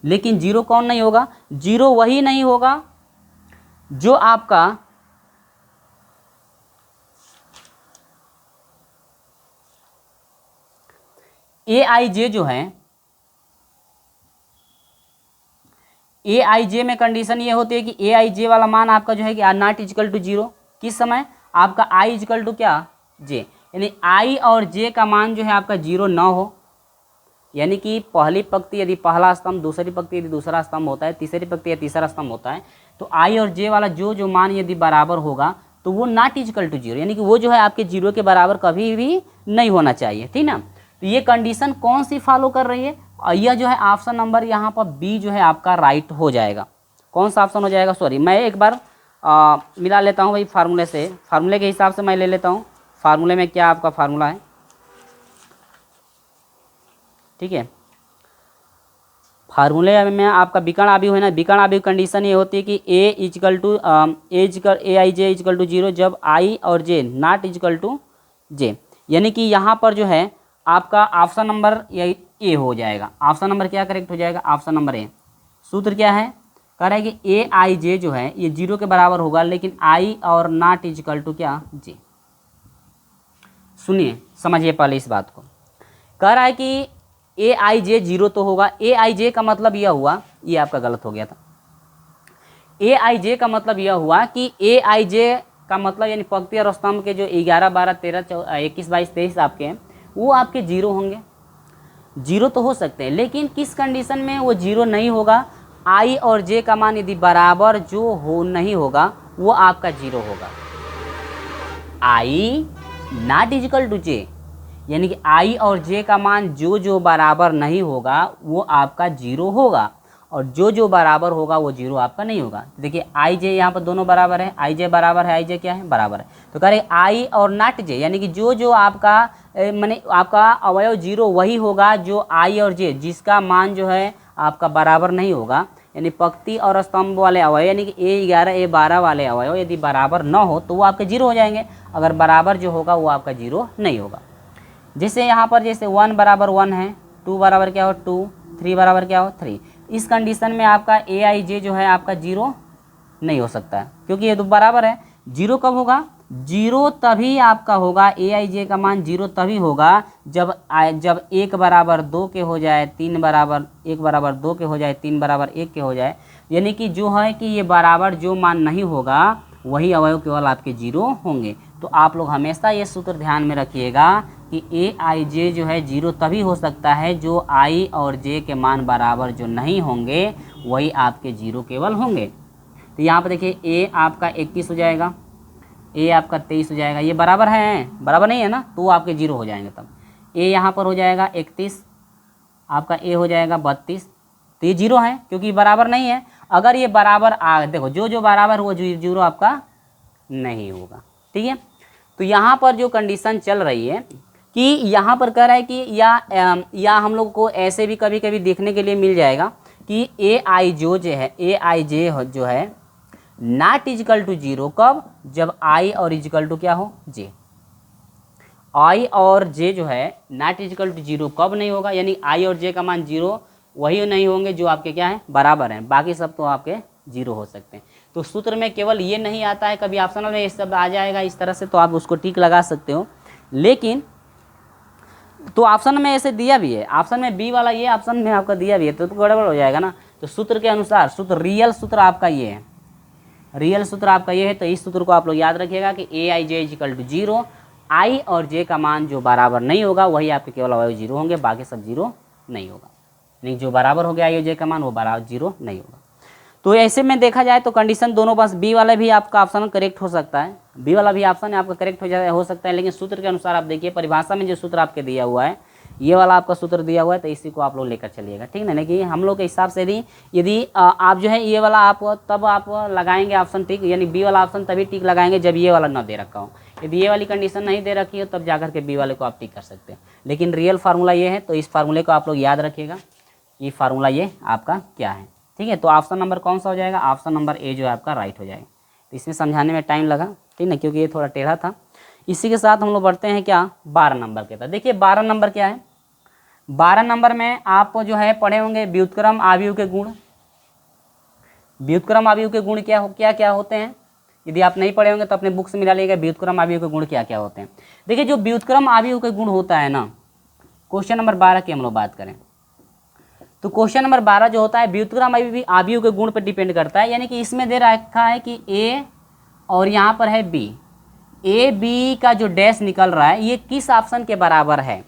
लेकिन 0 कौन नहीं होगा, 0 वही नहीं होगा जो आपका AIJ जो है, AIJ में कंडीशन ये होती है कि AIJ वाला मान आपका जो है कि नॉट इक्वल टू 0 किस समय आपका I इक्वल टू क्या J, यानी I और J का मान जो है आपका 0 ना हो। यानी कि पहली पंक्ति यदि पहला स्तंभ, दूसरी पंक्ति यदि दूसरा स्तंभ होता है, तीसरी पंक्ति या तीसरा स्तंभ होता है, तो I और J वाला जो मान यदि बराबर होगा तो वो नॉट इक्वल टू 0, यानी कि वो जो है आपके 0 के बराबर कभी भी नहीं होना चाहिए, ठीक ना। तो ये कंडीशन कौन सी फॉलो कर रही है, यह जो है ऑप्शन नंबर यहाँ पर बी जो है आपका राइट हो जाएगा। कौन सा ऑप्शन हो जाएगा, सॉरी मैं एक बार मिला लेता हूँ भाई फार्मूले से, फार्मूले के हिसाब से मैं ले लेता हूँ फार्मूले में क्या आपका फार्मूला है, ठीक है। फार्मूले में आपका विकर्ण अवयव है ना, विकर्ण अवयव कंडीशन ये होती है कि AIJ इक्वल टू 0 जब I और J not equal to J, यानी कि यहाँ पर जो है आपका ऑप्शन नंबर ए हो जाएगा। ऑप्शन नंबर क्या करेक्ट हो जाएगा, ऑप्शन नंबर ए। सूत्र क्या है, कह रहा है कि AIJ जो है ये 0 के बराबर होगा लेकिन I और नॉट इक्वल टू क्या J। सुनिए समझिए पहले इस बात को, कह रहा है कि AIJ 0 तो होगा। AIJ का मतलब यह हुआ, ये आपका गलत हो गया था। AIJ का मतलब यह हुआ कि AIJ का मतलब यानी पंक्ति और स्तंभ के जो 11 12 13 21 22 23 आपके हैं वो आपके 0 होंगे। 0 तो हो सकते हैं लेकिन किस कंडीशन में वो 0 नहीं होगा, I और J का मान यदि बराबर जो हो नहीं होगा वो आपका 0 होगा। I not equal to J, यानी कि I और J का मान जो बराबर नहीं होगा वो आपका 0 होगा और जो बराबर होगा वो 0 आपका नहीं होगा। देखिए IJ यहाँ पर दोनों बराबर है, IJ बराबर है, IJ क्या है बराबर है, तो कह रहे I और नॉट J, यानी कि जो आपका माने आपका अवयव 0 वही होगा जो I और J जिसका मान जो है आपका बराबर नहीं होगा। यानी पंक्ति और स्तंभ वाले अवयव यानी कि A11 A12 वाले अवयव यदि बराबर न हो तो वो आपके 0 हो जाएंगे, अगर बराबर जो होगा वो आपका 0 नहीं होगा। जैसे यहाँ पर जैसे 1 बराबर 1 है, 2 बराबर क्या हो 2, 3 बराबर क्या हो 3, इस कंडीशन में आपका AIJ जो है आपका 0 नहीं हो सकता है क्योंकि ये तो बराबर है। 0 कब होगा, 0 तभी आपका होगा, AIJ का मान 0 तभी होगा जब 1 बराबर 2 के हो जाए, 1 बराबर 2 के हो जाए, 3 बराबर 1 के हो जाए। यानी कि जो है कि ये बराबर जो मान नहीं होगा वही अवयव केवल आपके 0 होंगे। तो आप लोग हमेशा ये सूत्र ध्यान में रखिएगा कि AIJ जो है 0 तभी हो सकता है जो I और J के मान बराबर जो नहीं होंगे वही आपके 0 केवल होंगे। तो यहाँ पर देखिए A आपका 21 हो जाएगा, A आपका 23 हो जाएगा, ये बराबर है, बराबर नहीं है ना, तो वो आपके 0 हो जाएंगे। तब A यहाँ पर हो जाएगा 31, आपका A हो जाएगा 32, तो ये जीरो है क्योंकि बराबर नहीं है। अगर ये बराबर आ देखो जो जो बराबर हुआ जीरो आपका नहीं होगा, ठीक है। तो यहाँ पर जो कंडीशन चल रही है कि यहाँ पर कह रहा है कि या हम लोग को ऐसे भी कभी कभी देखने के लिए मिल जाएगा कि ए आई जो है ए आई जे जो है नॉट इजिकल टू जीरो, कब? जब आई और इजिकल टू क्या हो? जे। आई और जे जो है नॉट इजिकल टू जीरो कब नहीं होगा? यानी आई और जे का मान जीरो वही नहीं होंगे जो आपके क्या है? बराबर हैं। बाकी सब तो आपके जीरो हो सकते हैं। तो सूत्र में केवल ये नहीं आता है, कभी ऑप्शनल में ये सब आ जाएगा इस तरह से, तो आप उसको टिक लगा सकते हो। लेकिन तो ऑप्शन में ऐसे दिया भी है, ऑप्शन में बी वाला ये ऑप्शन में आपका दिया भी है, तो गड़बड़ हो जाएगा ना। तो सूत्र के अनुसार सूत्र रियल सूत्र आपका ये है, रियल सूत्र आपका ये है। तो इस सूत्र को आप लोग याद रखिएगा कि ए आई जे इजिकल टू जीरो, आई और जे का मान जो बराबर नहीं होगा वही आपके केवल अवयव जीरो होंगे, बाकी सब जीरो नहीं होगा। नहीं, जो बराबर हो गया आई और जे का मान वो बराबर जीरो नहीं होगा। तो ऐसे में देखा जाए तो कंडीशन दोनों पास बी वाला भी आपका ऑप्शन करेक्ट हो सकता है, बी वाला भी ऑप्शन आपका करेक्ट हो सकता है। लेकिन सूत्र के अनुसार आप देखिए परिभाषा में जो सूत्र आपके दिया हुआ है ये वाला आपका सूत्र दिया हुआ है, तो इसी को आप लोग लेकर चलिएगा, ठीक है ना। कि हम लोग के हिसाब से यदि आप जो है ये वाला आप तब आप लगाएंगे ऑप्शन टिक, यानी बी वाला ऑप्शन तभी टिक लगाएंगे जब ये वाला ना दे रखा हो। यदि ये वाली कंडीशन नहीं दे रखी हो तब जाकर के बी वाले को आप टिक कर सकते हैं। लेकिन रियल फार्मूला ये है, तो इस फार्मूले को आप लोग याद रखिएगा। ये फार्मूला ये आपका क्या है, ठीक है। तो ऑप्शन नंबर कौन सा हो जाएगा? ऑप्शन नंबर ए जो है आपका राइट हो जाएगा। तो इसमें समझाने में टाइम लगा, ठीक है, क्योंकि ये थोड़ा टेढ़ा था। इसी के साथ हम लोग बढ़ते हैं क्या? 12 नंबर के तरफ। देखिए 12 नंबर क्या है? 12 नंबर में आप जो है पढ़े होंगे व्युत्क्रम आव्यूह के गुण। व्युत्क्रम आव्यूह के गुण क्या होते हैं? यदि आप नहीं पढ़े होंगे तो अपने बुक से मिला लीजिएगा व्युत्क्रम आव्यूह के गुण क्या क्या होते हैं। देखिए जो व्युत्क्रम आव्यूह के गुण होता है ना, क्वेश्चन नंबर 12 की हम लोग बात करें तो क्वेश्चन नंबर 12 जो होता है व्युत्क्रम आव्यूह के गुण पर डिपेंड करता है। यानी कि इसमें दे रखा है कि ए और यहाँ पर है बी, ए बी का जो डैश निकल रहा है ये किस ऑप्शन के बराबर है?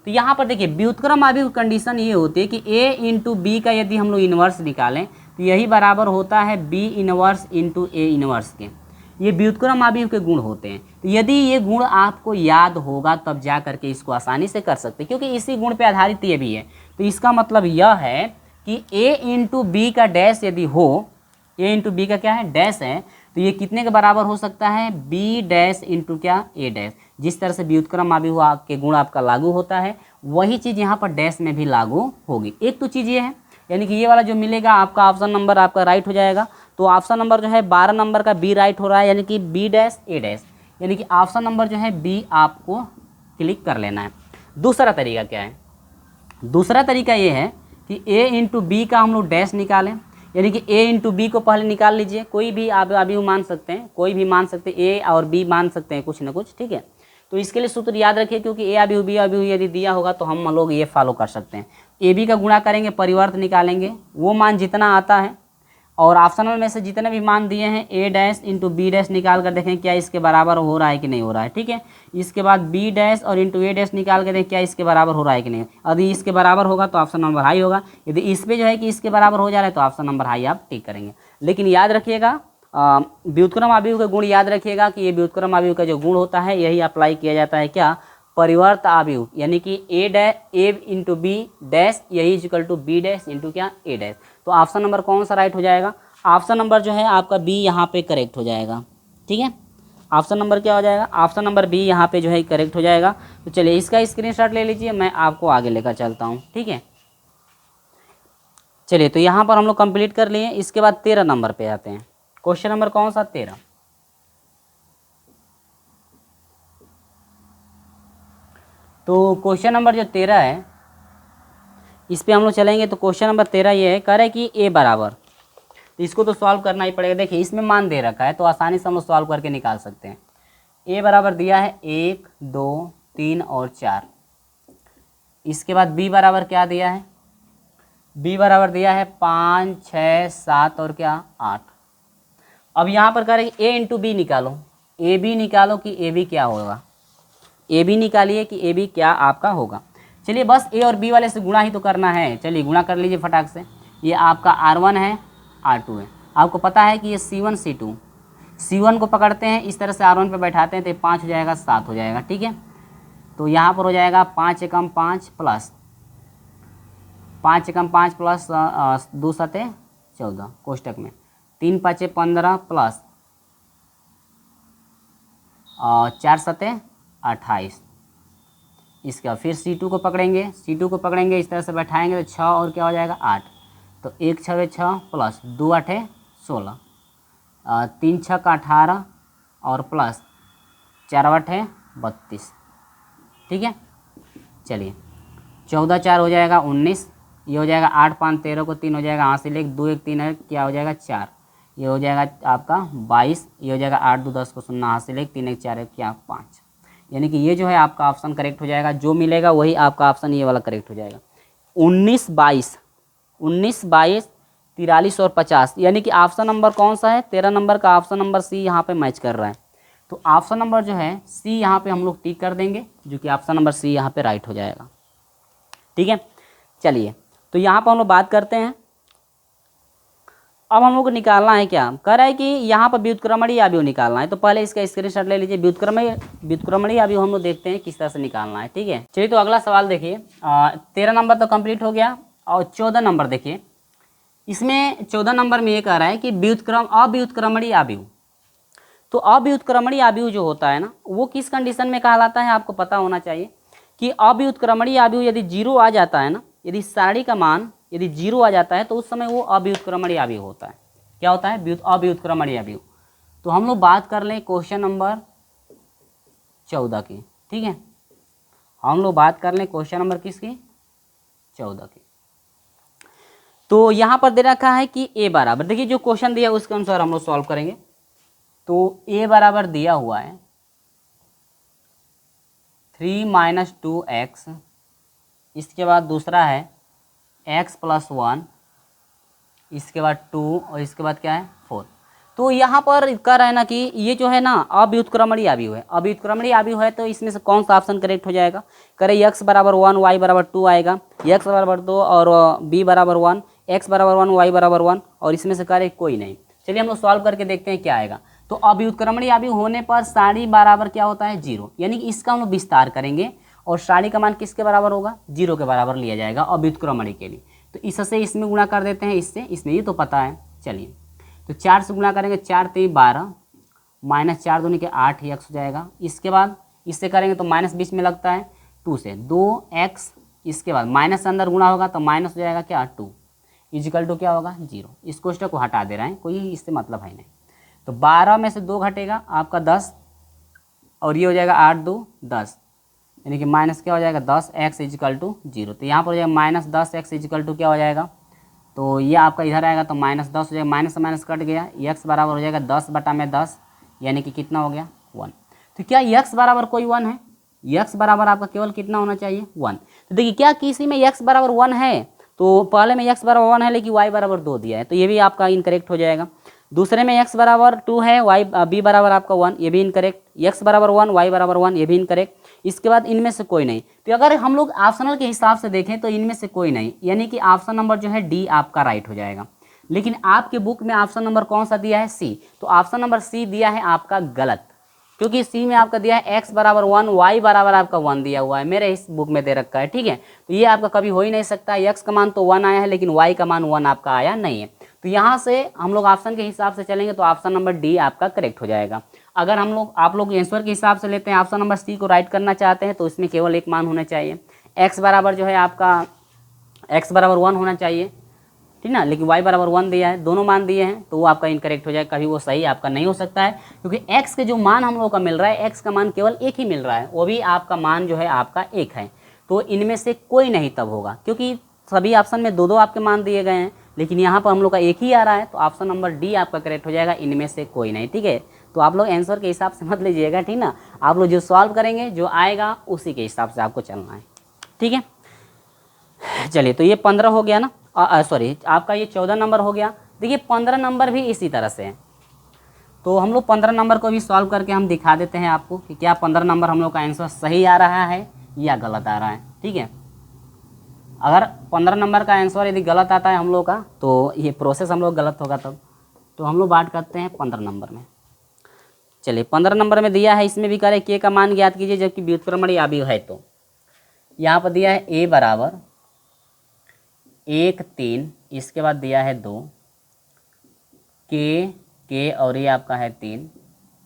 तो यहाँ पर देखिए व्युत्क्रम आव्यूह कंडीशन ये होती है कि ए इंटू बी का यदि हम लोग इन्वर्स निकालें तो यही बराबर होता है B inverse into A inverse के। ये व्युत्क्रम आव्यूह के गुण होते हैं। तो यदि ये गुण आपको याद होगा तब जा करके इसको आसानी से कर सकते हैं, क्योंकि इसी गुण पे आधारित ये भी है। तो इसका मतलब यह है कि ए इंटू बी का डैश यदि हो, ए इंटू बी का क्या है? डैश है, तो ये कितने के बराबर हो सकता है? बी डैश इंटू क्या? A dash. जिस तरह से व्युत्क्रम आव्यूह के गुण आपका लागू होता है वही चीज़ यहाँ पर डैश में भी लागू होगी। एक तो चीज़ ये है, यानी कि ये वाला जो मिलेगा आपका ऑप्शन नंबर आपका राइट हो जाएगा। तो ऑप्शन नंबर जो है 12 नंबर का बी राइट हो रहा है, यानी कि बी डैश ए डैश, यानी कि ऑप्शन नंबर जो है बी आपको क्लिक कर लेना है। दूसरा तरीका क्या है? दूसरा तरीका ये है कि ए इंटू बी का हम लोग डैश निकालें, यानी कि ए इंटू बी को पहले निकाल लीजिए। कोई भी आप अभी मान सकते हैं, कोई भी मान सकते हैं, ए और बी मान सकते हैं कुछ ना कुछ, ठीक है। तो इसके लिए सूत्र याद रखिए, क्योंकि ए आव्यूह बी आव्यूह यदि दिया होगा तो हम लोग ये फॉलो कर सकते हैं। ए बी का गुणा करेंगे, परिवर्त निकालेंगे, वो मान जितना आता है और ऑप्शनल में से जितने भी मान दिए हैं ए डैश इंटू बी डैश निकाल कर देखें क्या इसके बराबर हो रहा है कि नहीं हो रहा है, ठीक है। इसके बाद बी डैश और इंटू ए डैश निकाल कर देखें क्या इसके बराबर हो रहा है कि नहीं। यदि इसके बराबर होगा तो ऑप्शन नंबर हाई होगा, यदि इस पर जो है कि इसके बराबर हो जा रहा है तो ऑप्शन नंबर हाई आप टिक करेंगे। लेकिन याद रखिएगा व्युत्क्रम आव्यूह के गुण याद रखिएगा कि ये व्युत्क्रम आव्यूह का जो गुण होता है यही अप्लाई किया जाता है क्या? परिवर्त आव्यूह, यानी कि ए इंटू बी डैश यही equal to B dash into क्या? A dash. तो ऑप्शन नंबर कौन सा राइट हो जाएगा? ऑप्शन नंबर जो है आपका बी यहाँ पे करेक्ट हो जाएगा, ठीक है। ऑप्शन नंबर क्या हो जाएगा? ऑप्शन नंबर बी यहाँ पे जो है करेक्ट हो जाएगा। तो चलिए इसका स्क्रीनशॉट ले लीजिए, मैं आपको आगे लेकर चलता हूँ, ठीक है। चलिए तो यहाँ पर हम लोग कंप्लीट कर लिए। इसके बाद 13 नंबर पे आते हैं। क्वेश्चन नंबर कौन सा? 13। तो क्वेश्चन नंबर जो 13 है इस पे हम लोग चलेंगे। तो क्वेश्चन नंबर 13 ये है, कह रहे कि ए बराबर, तो इसको तो सॉल्व करना ही पड़ेगा। देखिए इसमें मान दे रखा है तो आसानी से हम लोग सॉल्व करके निकाल सकते हैं। ए बराबर दिया है 1 2 3 और 4। इसके बाद बी बराबर क्या दिया है? बी बराबर दिया है 5 6 7 और क्या 8। अब यहाँ पर कह रहे कि ए इंटू बी निकालो, ए बी निकालो कि ए बी क्या होगा। ए बी निकालिए कि ए बी क्या आपका होगा। चलिए बस ए और बी वाले से गुणा ही तो करना है। चलिए गुणा कर लीजिए फटाक से। ये आपका R1 है, R2 है। आपको पता है कि ये C1 C2, C1 को पकड़ते हैं इस तरह से R1 पे बैठाते हैं तो 5 हो जाएगा 7 हो जाएगा, ठीक है। तो यहाँ पर हो जाएगा 5 एकम 5 प्लस 5 एकम 5 प्लस 2 सते 14 कोष्टक में 3 5 15 प्लस 4 सते 28। इसके बाद फिर C2 को पकड़ेंगे, C2 को पकड़ेंगे, इस तरह से बैठाएंगे तो 6 और क्या हो जाएगा 8। तो 1 6 6 प्लस 2 8 16, 3 6 18 और प्लस 4 8 32। ठीक है, चलिए 14 4 हो जाएगा 19, ये हो जाएगा 8 5 13 को 3 हो जाएगा हासिल 1, 2 1 3 है क्या हो जाएगा 4, ये हो जाएगा आपका 22, ये हो जाएगा 8 2 10 को 0 हासिल 1, 3 1 4 है क्या 5। यानी कि ये जो है आपका ऑप्शन करेक्ट हो जाएगा, जो मिलेगा वही आपका ऑप्शन ये वाला करेक्ट हो जाएगा। 19 22 43 और 50, यानी कि ऑप्शन नंबर कौन सा है, 13 नंबर का ऑप्शन नंबर सी यहाँ पे मैच कर रहा है। तो ऑप्शन नंबर जो है सी यहाँ पे हम लोग टिक कर देंगे, जो कि ऑप्शन नंबर सी यहाँ पे राइट हो जाएगा। ठीक है, चलिए तो यहाँ पर हम लोग बात करते हैं। अब हम लोग को निकालना है क्या, कह रहा है कि यहाँ पर व्युत्क्रमणीय अवयव निकालना है। तो पहले इसका स्क्रीनशॉट ले लीजिए। व्युत्क्रमणीय अवयव हम लोग देखते हैं किस तरह से निकालना है। ठीक है, चलिए तो अगला सवाल देखिए। 13 नंबर तो कंप्लीट हो गया और 14 नंबर देखिए। इसमें 14 नंबर में ये कह रहा है कि अव्युत्क्रमणीय अवयव। तो अव्युत्क्रमणीय अवयव जो होता है ना, वो किस कंडीशन में कहलाता है आपको पता होना चाहिए कि अव्युत्क्रमणीय अवयव यदि 0 आ जाता है ना, यदि सारणी का मान यदि 0 आ जाता है तो उस समय वो अव्युत्क्रमणीय अवयव होता है। क्या होता है, अव्युत्क्रमणीय अवयव। तो हम लोग बात कर लें क्वेश्चन नंबर 14 की। ठीक है, हम लोग बात कर लें क्वेश्चन नंबर किसकी, 14 की। तो यहाँ पर दे रखा है कि a बराबर, देखिए जो क्वेश्चन दिया उसके अनुसार हम लोग सॉल्व करेंगे। तो a बराबर दिया हुआ है 3 - 2x, इसके बाद दूसरा है x + 1, इसके बाद 2 और इसके बाद क्या है 4। तो यहाँ पर कह रहा है ना कि ये जो है ना अव्युत्क्रमणीय अवयव है। अव्युत्क्रमणीय अवयव है तो इसमें से कौन सा ऑप्शन करेक्ट हो जाएगा, करे x बराबर 1 y बराबर 2 आएगा, x बराबर 2 और b बराबर 1, x बराबर 1 y बराबर 1, और इसमें से करे कोई नहीं। चलिए हम लोग सॉल्व करके देखते हैं क्या आएगा। तो अव्युत्क्रमणीय अवयव होने पर सारणी बराबर क्या होता है 0, यानी कि इसका हम लोग विस्तार करेंगे और सारणी का मान किसके बराबर होगा, 0 के बराबर लिया जाएगा अव्युत्क्रमणीय के लिए। तो इससे इसमें गुणा कर देते हैं, इससे इसमें, ये तो पता है। चलिए तो 4 से गुणा करेंगे, 4 3 12 -4 दूनी के 8 ही x हो जाएगा। इसके बाद इससे करेंगे तो माइनस बीच में लगता है 2 से 2x, इसके बाद माइनस अंदर गुणा होगा तो माइनस हो जाएगा क्या 2 इजिकल टू क्या होगा 0। इस कोष्टक को हटा दे रहे हैं, कोई इससे मतलब है नहीं। तो 12 में से 2 घटेगा आपका 10 और ये हो जाएगा 8 2 10, यानी कि माइनस क्या हो जाएगा 10x इजिकल टू 0। तो यहाँ पर हो जाएगा -10x इजिकल टू क्या हो जाएगा, तो ये आपका इधर आएगा तो -10 हो जाएगा, माइनस से माइनस कट गया, x बराबर हो जाएगा 10/10, यानी कि कितना हो गया 1। तो क्या x बराबर कोई 1 है, x बराबर आपका केवल कितना होना चाहिए 1। तो देखिए क्या किसी में x बराबर 1 है, तो पहले में x बराबर 1 है लेकिन y बराबर 2 दिया है, तो ये भी आपका इनकरेक्ट हो जाएगा। दूसरे में x बराबर 2 है, b बराबर आपका 1, ये भी इनकरेक्ट। x बराबर 1 y बराबर 1, ये भी इनकरेक्ट। इसके बाद इनमें से कोई नहीं। तो अगर हम लोग ऑप्शनल के हिसाब से देखें तो इनमें से कोई नहीं, यानी कि ऑप्शन नंबर जो है डी आपका राइट हो जाएगा। लेकिन आपके बुक में ऑप्शन नंबर कौन सा दिया है, सी। तो ऑप्शन नंबर सी दिया है आपका गलत, क्योंकि सी में आपका दिया है x बराबर 1 y बराबर आपका 1 दिया हुआ है, मेरे इस बुक में दे रखा है। ठीक है, तो ये आपका कभी हो ही नहीं सकता। x का मान तो 1 आया है लेकिन y का मान 1 आपका आया नहीं है। तो यहाँ से हम लोग ऑप्शन के हिसाब से चलेंगे तो ऑप्शन नंबर डी आपका करेक्ट हो जाएगा। अगर आप लोग आंसर के हिसाब से लेते हैं, ऑप्शन नंबर सी को राइट करना चाहते हैं, तो इसमें केवल एक मान होना चाहिए, x बराबर जो है आपका x बराबर 1 होना चाहिए, ठीक ना। लेकिन y बराबर 1 दिया है, दोनों मान दिए हैं, तो वो आपका इनकरेक्ट हो जाएगा। कभी वो सही आपका नहीं हो सकता है, क्योंकि x के जो मान हम लोग का मिल रहा है, x का मान केवल एक ही मिल रहा है, वो भी आपका मान जो है आपका एक है। तो इनमें से कोई नहीं तब होगा, क्योंकि सभी ऑप्शन में 2-2 आपके मान दिए गए हैं, लेकिन यहाँ पर हम लोग का एक ही आ रहा है। तो ऑप्शन नंबर डी आपका करेक्ट हो जाएगा, इनमें से कोई नहीं। ठीक है, तो आप लोग आंसर के हिसाब से मत लीजिएगा, ठीक ना। आप लोग जो सॉल्व करेंगे, जो आएगा उसी के हिसाब से आपको चलना है। ठीक है, चलिए तो ये 15 हो गया ना, सॉरी आपका ये 14 नंबर हो गया। देखिए 15 नंबर भी इसी तरह से है, तो हम लोग 15 नंबर को भी सॉल्व करके हम दिखा देते हैं आपको कि क्या 15 नंबर हम लोग का आंसर सही आ रहा है या गलत आ रहा है। ठीक है, अगर 15 नंबर का आंसर यदि गलत आता है हम लोग का, तो ये प्रोसेस हम लोग गलत होगा तब। तो हम लोग बात करते हैं 15 नंबर में। चलिए 15 नंबर में दिया है, इसमें भी करें के का मान ज्ञात कीजिए जबकि व्युत्क्रमणीय अवयव है। तो यहाँ पर दिया है a बराबर 1 3, इसके बाद दिया है 2 के और ये आपका है 3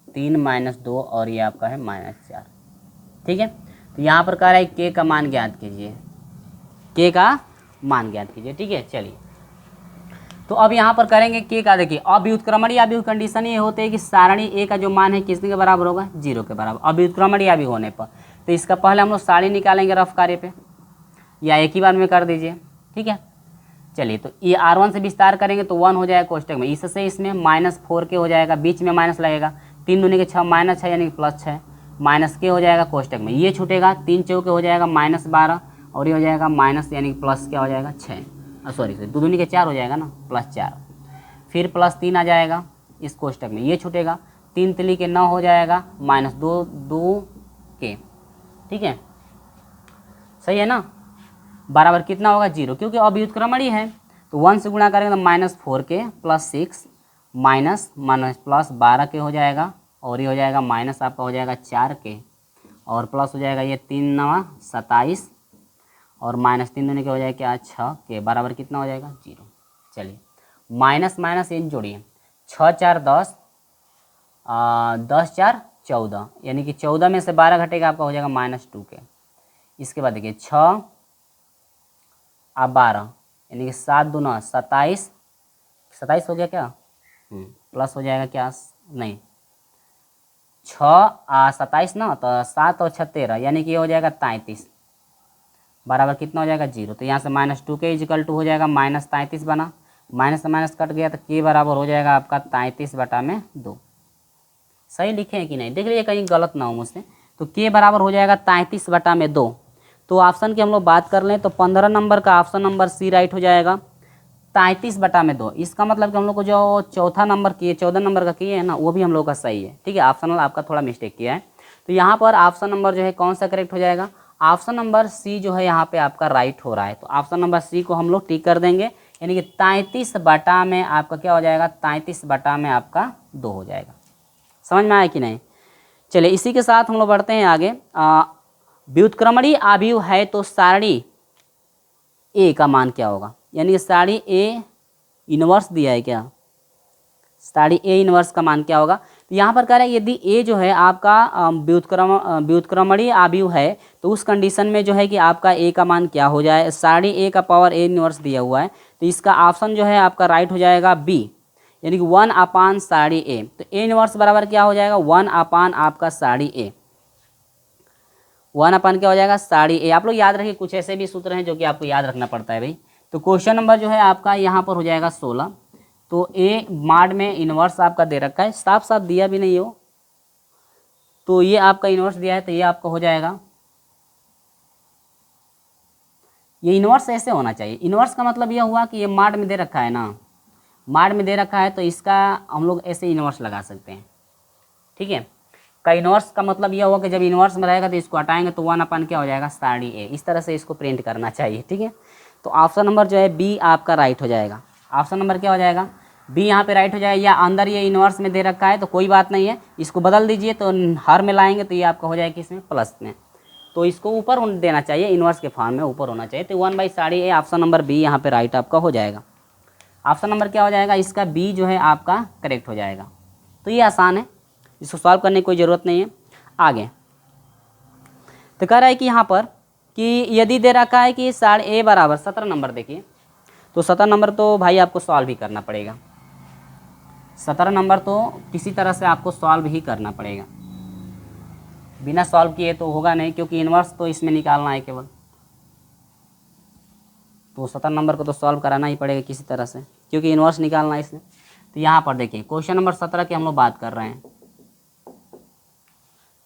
3 माइनस 2 और ये आपका है -4। ठीक है, तो यहाँ पर कह रहा है के का मान ज्ञात कीजिए, के का मान ज्ञात कीजिए। ठीक है, चलिए तो अब यहाँ पर करेंगे के का। देखिए अव्युत्क्रमणीय अभियुक्त कंडीशन ये होते हैं कि सारणी ए का जो मान है किसके के बराबर होगा, 0 के बराबर अव्युत्क्रमणीय अभियुक्त होने पर। तो इसका पहले हम लोग सारणी निकालेंगे रफ कार्य पे, या एक ही बार में कर दीजिए। ठीक है, चलिए तो ये R1 से विस्तार करेंगे तो 1 हो जाएगा कोष्टक में, इससे इसमें -4 के हो जाएगा, बीच में माइनस लगेगा, 3 दूनी के 6 -6 यानी कि +6 माइनस के हो जाएगा कोष्टक में, ये छूटेगा, 3 चौके हो जाएगा -12 और ये हो जाएगा माइनस यानी कि प्लस क्या हो जाएगा 6, सॉरी 2 दूनी के 4 हो जाएगा ना, +4, फिर +3 आ जाएगा इस कोष्टक में, ये छूटेगा, 3 तिली के 9 हो जाएगा, -2 के। ठीक है, सही है ना, बराबर कितना होगा 0, क्योंकि अव्युत्क्रमणीय है तो 1 से गुणा करेंगे तो -4 के +6 माइनस +12 के हो जाएगा और ये हो जाएगा माइनस आपका हो जाएगा 4 के और प्लस हो जाएगा ये 3 9 27 और -3 देने के हो जाएगा क्या 6 के, बराबर कितना हो जाएगा 0। चलिए माइनस माइनस इन जोड़िए, 6 4 10 10 4 14 यानी कि 14 में से 12 घटेगा आपका हो जाएगा -2 के। इसके बाद देखिए 6 और 12 यानी कि 7 दूना 27 हो गया क्या, प्लस हो जाएगा क्या, नहीं 6 27 ना, तो 7 और 6 13 यानी कि ये हो जाएगा 33, बराबर कितना हो जाएगा 0। तो यहाँ से -2 के इक्वल टू हो जाएगा -33 बना, माइनस से माइनस कट गया तो के बराबर हो जाएगा आपका 33/2। सही लिखे हैं कि नहीं, देख लीजिए कहीं गलत ना हो मुझसे। तो के बराबर हो जाएगा 33/2। तो ऑप्शन की हम लोग बात कर लें तो 15 नंबर का ऑप्शन नंबर सी राइट हो जाएगा, 33/2। इसका मतलब कि हम लोग को जो चौथा नंबर किए 14 नंबर का किए है ना, वो भी हम लोग का सही है। ठीक है, ऑप्शनल आपका थोड़ा मिस्टेक किया है, तो यहाँ पर ऑप्शन नंबर जो है कौन सा करेक्ट हो जाएगा, ऑप्शन नंबर सी जो है यहाँ पे आपका राइट हो रहा है। तो ऑप्शन नंबर सी को हम लोग टिक कर देंगे, यानी कि 33 में आपका क्या हो जाएगा, 33 में आपका 2 हो जाएगा। समझ में आया कि नहीं। चलिए इसी के साथ हम लोग बढ़ते हैं आगे। व्युत्क्रमणीय आव्यूह है तो सारणी ए का मान क्या होगा, यानी कि सारणी ए इनवर्स दिया है क्या, सारणी ए इनवर्स का मान क्या होगा। तो यहाँ पर कह रहा है यदि ए जो है आपका व्युत्क्रमणीय आव्यूह है तो उस कंडीशन में जो है कि आपका ए का मान क्या हो जाए, सारणी ए का पावर ए इनवर्स दिया हुआ है, तो इसका ऑप्शन जो है आपका राइट हो जाएगा बी, यानी कि 1/, सारणी ए। तो ए इनवर्स बराबर क्या हो जाएगा 1/, आपका सारणी ए, 1/, क्या हो जाएगा सारणी ए। आप लोग याद रखिए, कुछ ऐसे भी सूत्र हैं जो कि आपको याद रखना पड़ता है भाई। तो क्वेश्चन नंबर जो है आपका यहाँ पर हो जाएगा 16। तो ए माड में इनवर्स आपका दे रखा है, साफ साफ दिया भी नहीं हो तो ये आपका इनवर्स दिया है, तो ये आपका हो जाएगा, ये इनवर्स ऐसे होना चाहिए। इनवर्स का मतलब यह हुआ कि ये माड में दे रखा है ना, माड में दे रखा है तो इसका हम लोग ऐसे इनवर्स लगा सकते हैं। ठीक है, का इनवर्स का मतलब यह हुआ कि जब इनवर्स में रहेगा तो इसको हटाएंगे तो 1/, क्या हो जाएगा सारणी ए। इस तरह से इसको प्रिंट करना चाहिए। ठीक है, तो ऑप्शन नंबर जो है बी आपका राइट हो जाएगा। ऑप्शन नंबर क्या हो जाएगा बी, यहाँ पे राइट हो जाएगा। या अंदर ये इनवर्स में दे रखा है तो कोई बात नहीं है, इसको बदल दीजिए तो हर में लाएंगे तो ये आपका हो जाएगा किसमें, प्लस में। तो इसको ऊपर देना चाहिए, इनवर्स के फॉर्म में ऊपर होना चाहिए। तो 1/सारणी ए, ऑप्शन नंबर बी यहाँ पे राइट आपका हो जाएगा। ऑप्शन नंबर क्या हो जाएगा, इसका बी जो है आपका करेक्ट हो जाएगा। तो ये आसान है, इसको सॉल्व करने की कोई ज़रूरत नहीं है। आगे तो कह रहा है कि यहाँ पर कि यदि दे रखा है कि सारणी ए बराबर 17 नंबर, देखिए तो 17 नंबर तो भाई आपको सॉल्व ही करना पड़ेगा। 17 नंबर तो किसी तरह से आपको सॉल्व ही करना पड़ेगा, बिना सॉल्व किए तो होगा नहीं, क्योंकि इनवर्स तो इसमें निकालना है केवल। तो 17 नंबर को तो सॉल्व कराना ही पड़ेगा किसी तरह से, क्योंकि इनवर्स निकालना है इसमें। तो यहाँ पर देखिए क्वेश्चन नंबर 17 की हम लोग बात कर रहे हैं।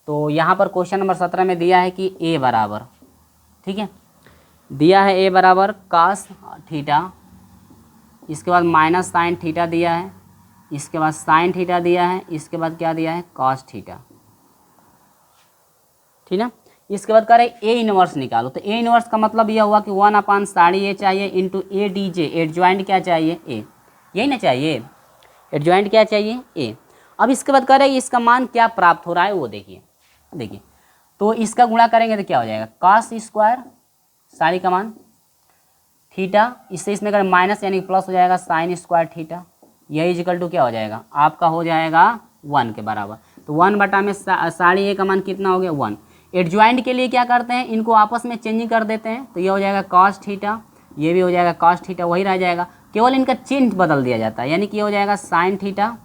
तो यहाँ पर क्वेश्चन नंबर 17 में दिया है कि ए बराबर, ठीक है, दिया है ए बराबर cos थीटा, इसके बाद माइनस साइन थीटा दिया है, इसके बाद साइन थीटा दिया है, इसके बाद क्या दिया है cos थीटा। ठीक है, इसके बाद कह रहे ए इनवर्स निकालो। तो ए इनवर्स का मतलब यह हुआ कि 1/, सारणी ए चाहिए into A D J, adjoint क्या चाहिए ए, यही ना चाहिए, एडजॉइंट क्या चाहिए ए। अब इसके बाद कह रहे हैं इसका मान क्या प्राप्त हो रहा है वो देखिए, देखिए तो इसका गुणा करेंगे तो क्या हो जाएगा cos² सारणी का मान, थीटा, इससे इसमें अगर माइनस यानी प्लस हो जाएगा साइन स्क्वायर थीटा, यह इक्वल टू क्या हो जाएगा आपका हो जाएगा 1 के बराबर। तो 1 बटा में 1/2 का मान कितना हो गया 1। एडजॉइंट के लिए क्या करते हैं, इनको आपस में चेंजिंग कर देते हैं, तो ये हो जाएगा कॉस थीटा, ये भी हो जाएगा कॉस थीटा, वही रह जाएगा, केवल इनका चिन्ह बदल दिया जाता है, यानी कि ये हो जाएगा साइन थीटा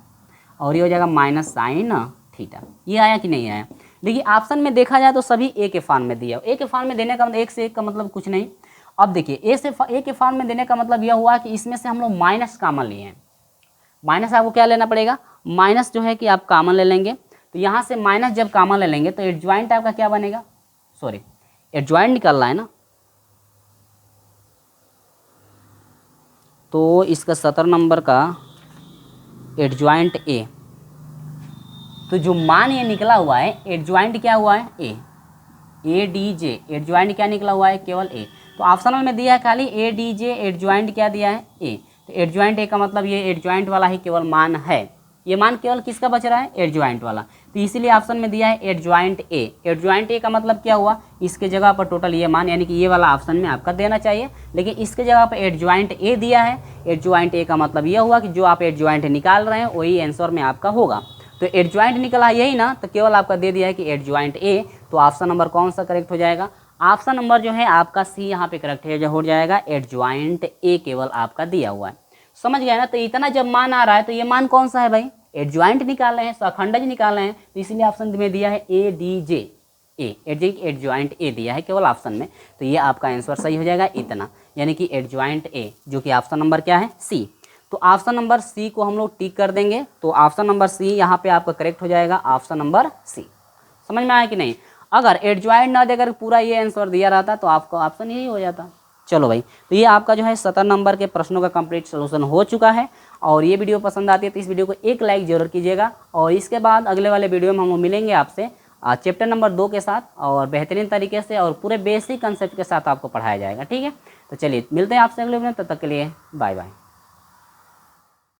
और ये हो जाएगा माइनस साइन थीटा। ये आया कि नहीं आया। देखिए ऑप्शन में देखा जाए तो सभी ए के फॉर्म में दिया, ए के फॉर्म में देने का मतलब एक से एक का मतलब कुछ नहीं। अब देखिए ए के फॉर्म में देने का मतलब यह हुआ कि इसमें से हम लोग माइनस कॉमन लिए हैं। माइनस आपको क्या लेना पड़ेगा, माइनस जो है कि आप कॉमन ले लेंगे, तो यहाँ से माइनस जब कॉमन ले लेंगे तो एडजॉइंट आपका क्या बनेगा, सॉरी एडजॉइंट निकालना है ना, तो इसका 17 नंबर का एडजॉइंट ए, तो जो मान ये निकला हुआ है एडजॉइंट क्या हुआ है ए डी जे, एडजॉइंट क्या निकला हुआ है केवल ए। तो ऑप्शनल में दिया है खाली ए डी जे, एडजॉइंट क्या दिया है ए, तो एडजॉइंट ए का मतलब ये एडजॉइंट वाला ही केवल मान है, ये मान केवल किसका बच रहा है एडजॉइंट वाला, तो इसीलिए ऑप्शन में दिया है एडजॉइंट ए। एडजॉइंट ए का मतलब क्या हुआ, इसके जगह पर टोटल ये मान, यानी कि ये वाला ऑप्शन में आपका देना चाहिए, लेकिन इसके जगह पर एडजॉइंट ए दिया है। एडजॉइंट ए का मतलब यह हुआ कि जो आप एडजॉइंट निकाल रहे हैं वही आंसर में आपका होगा, तो एडजॉइंट निकला यही ना, तो केवल आपका दे दिया है कि एडजॉइंट ए, तो ऑप्शन नंबर कौन सा करेक्ट हो जाएगा, ऑप्शन नंबर जो है आपका सी यहाँ पे करेक्ट है, जो हो जाएगा एडजॉइंट ए केवल आपका दिया हुआ है। समझ गया ना। तो इतना जब मान आ रहा है तो ये मान कौन सा है भाई, एडजॉइंट निकाल रहे हैं, सखंडज निकाल रहे हैं, तो इसीलिए ऑप्शन में दिया है A D J, adjoint A दिया है केवल ऑप्शन में, तो ये आपका आंसर सही हो जाएगा इतना, यानी कि एडजॉइंट ए, जो कि ऑप्शन नंबर क्या है सी। तो ऑप्शन नंबर सी को हम लोग टिक कर देंगे, तो ऑप्शन नंबर सी यहाँ पे आपका करेक्ट हो जाएगा, ऑप्शन नंबर सी। समझ में आया कि नहीं। अगर एडजॉइंट ना देकर पूरा ये आंसर दिया रहता तो आपका ऑप्शन यही हो जाता। चलो भाई, तो ये आपका जो है 17 नंबर के प्रश्नों का कंप्लीट सोल्यूशन हो चुका है। और ये वीडियो पसंद आती है तो इस वीडियो को एक लाइक जरूर कीजिएगा, और इसके बाद अगले वाले वीडियो में हम मिलेंगे आपसे चैप्टर नंबर 2 के साथ, और बेहतरीन तरीके से और पूरे बेसिक कंसेप्ट के साथ आपको पढ़ाया जाएगा। ठीक है, तो चलिए मिलते हैं आपसे अगले वीडियो में, तब तक के लिए बाय बाय।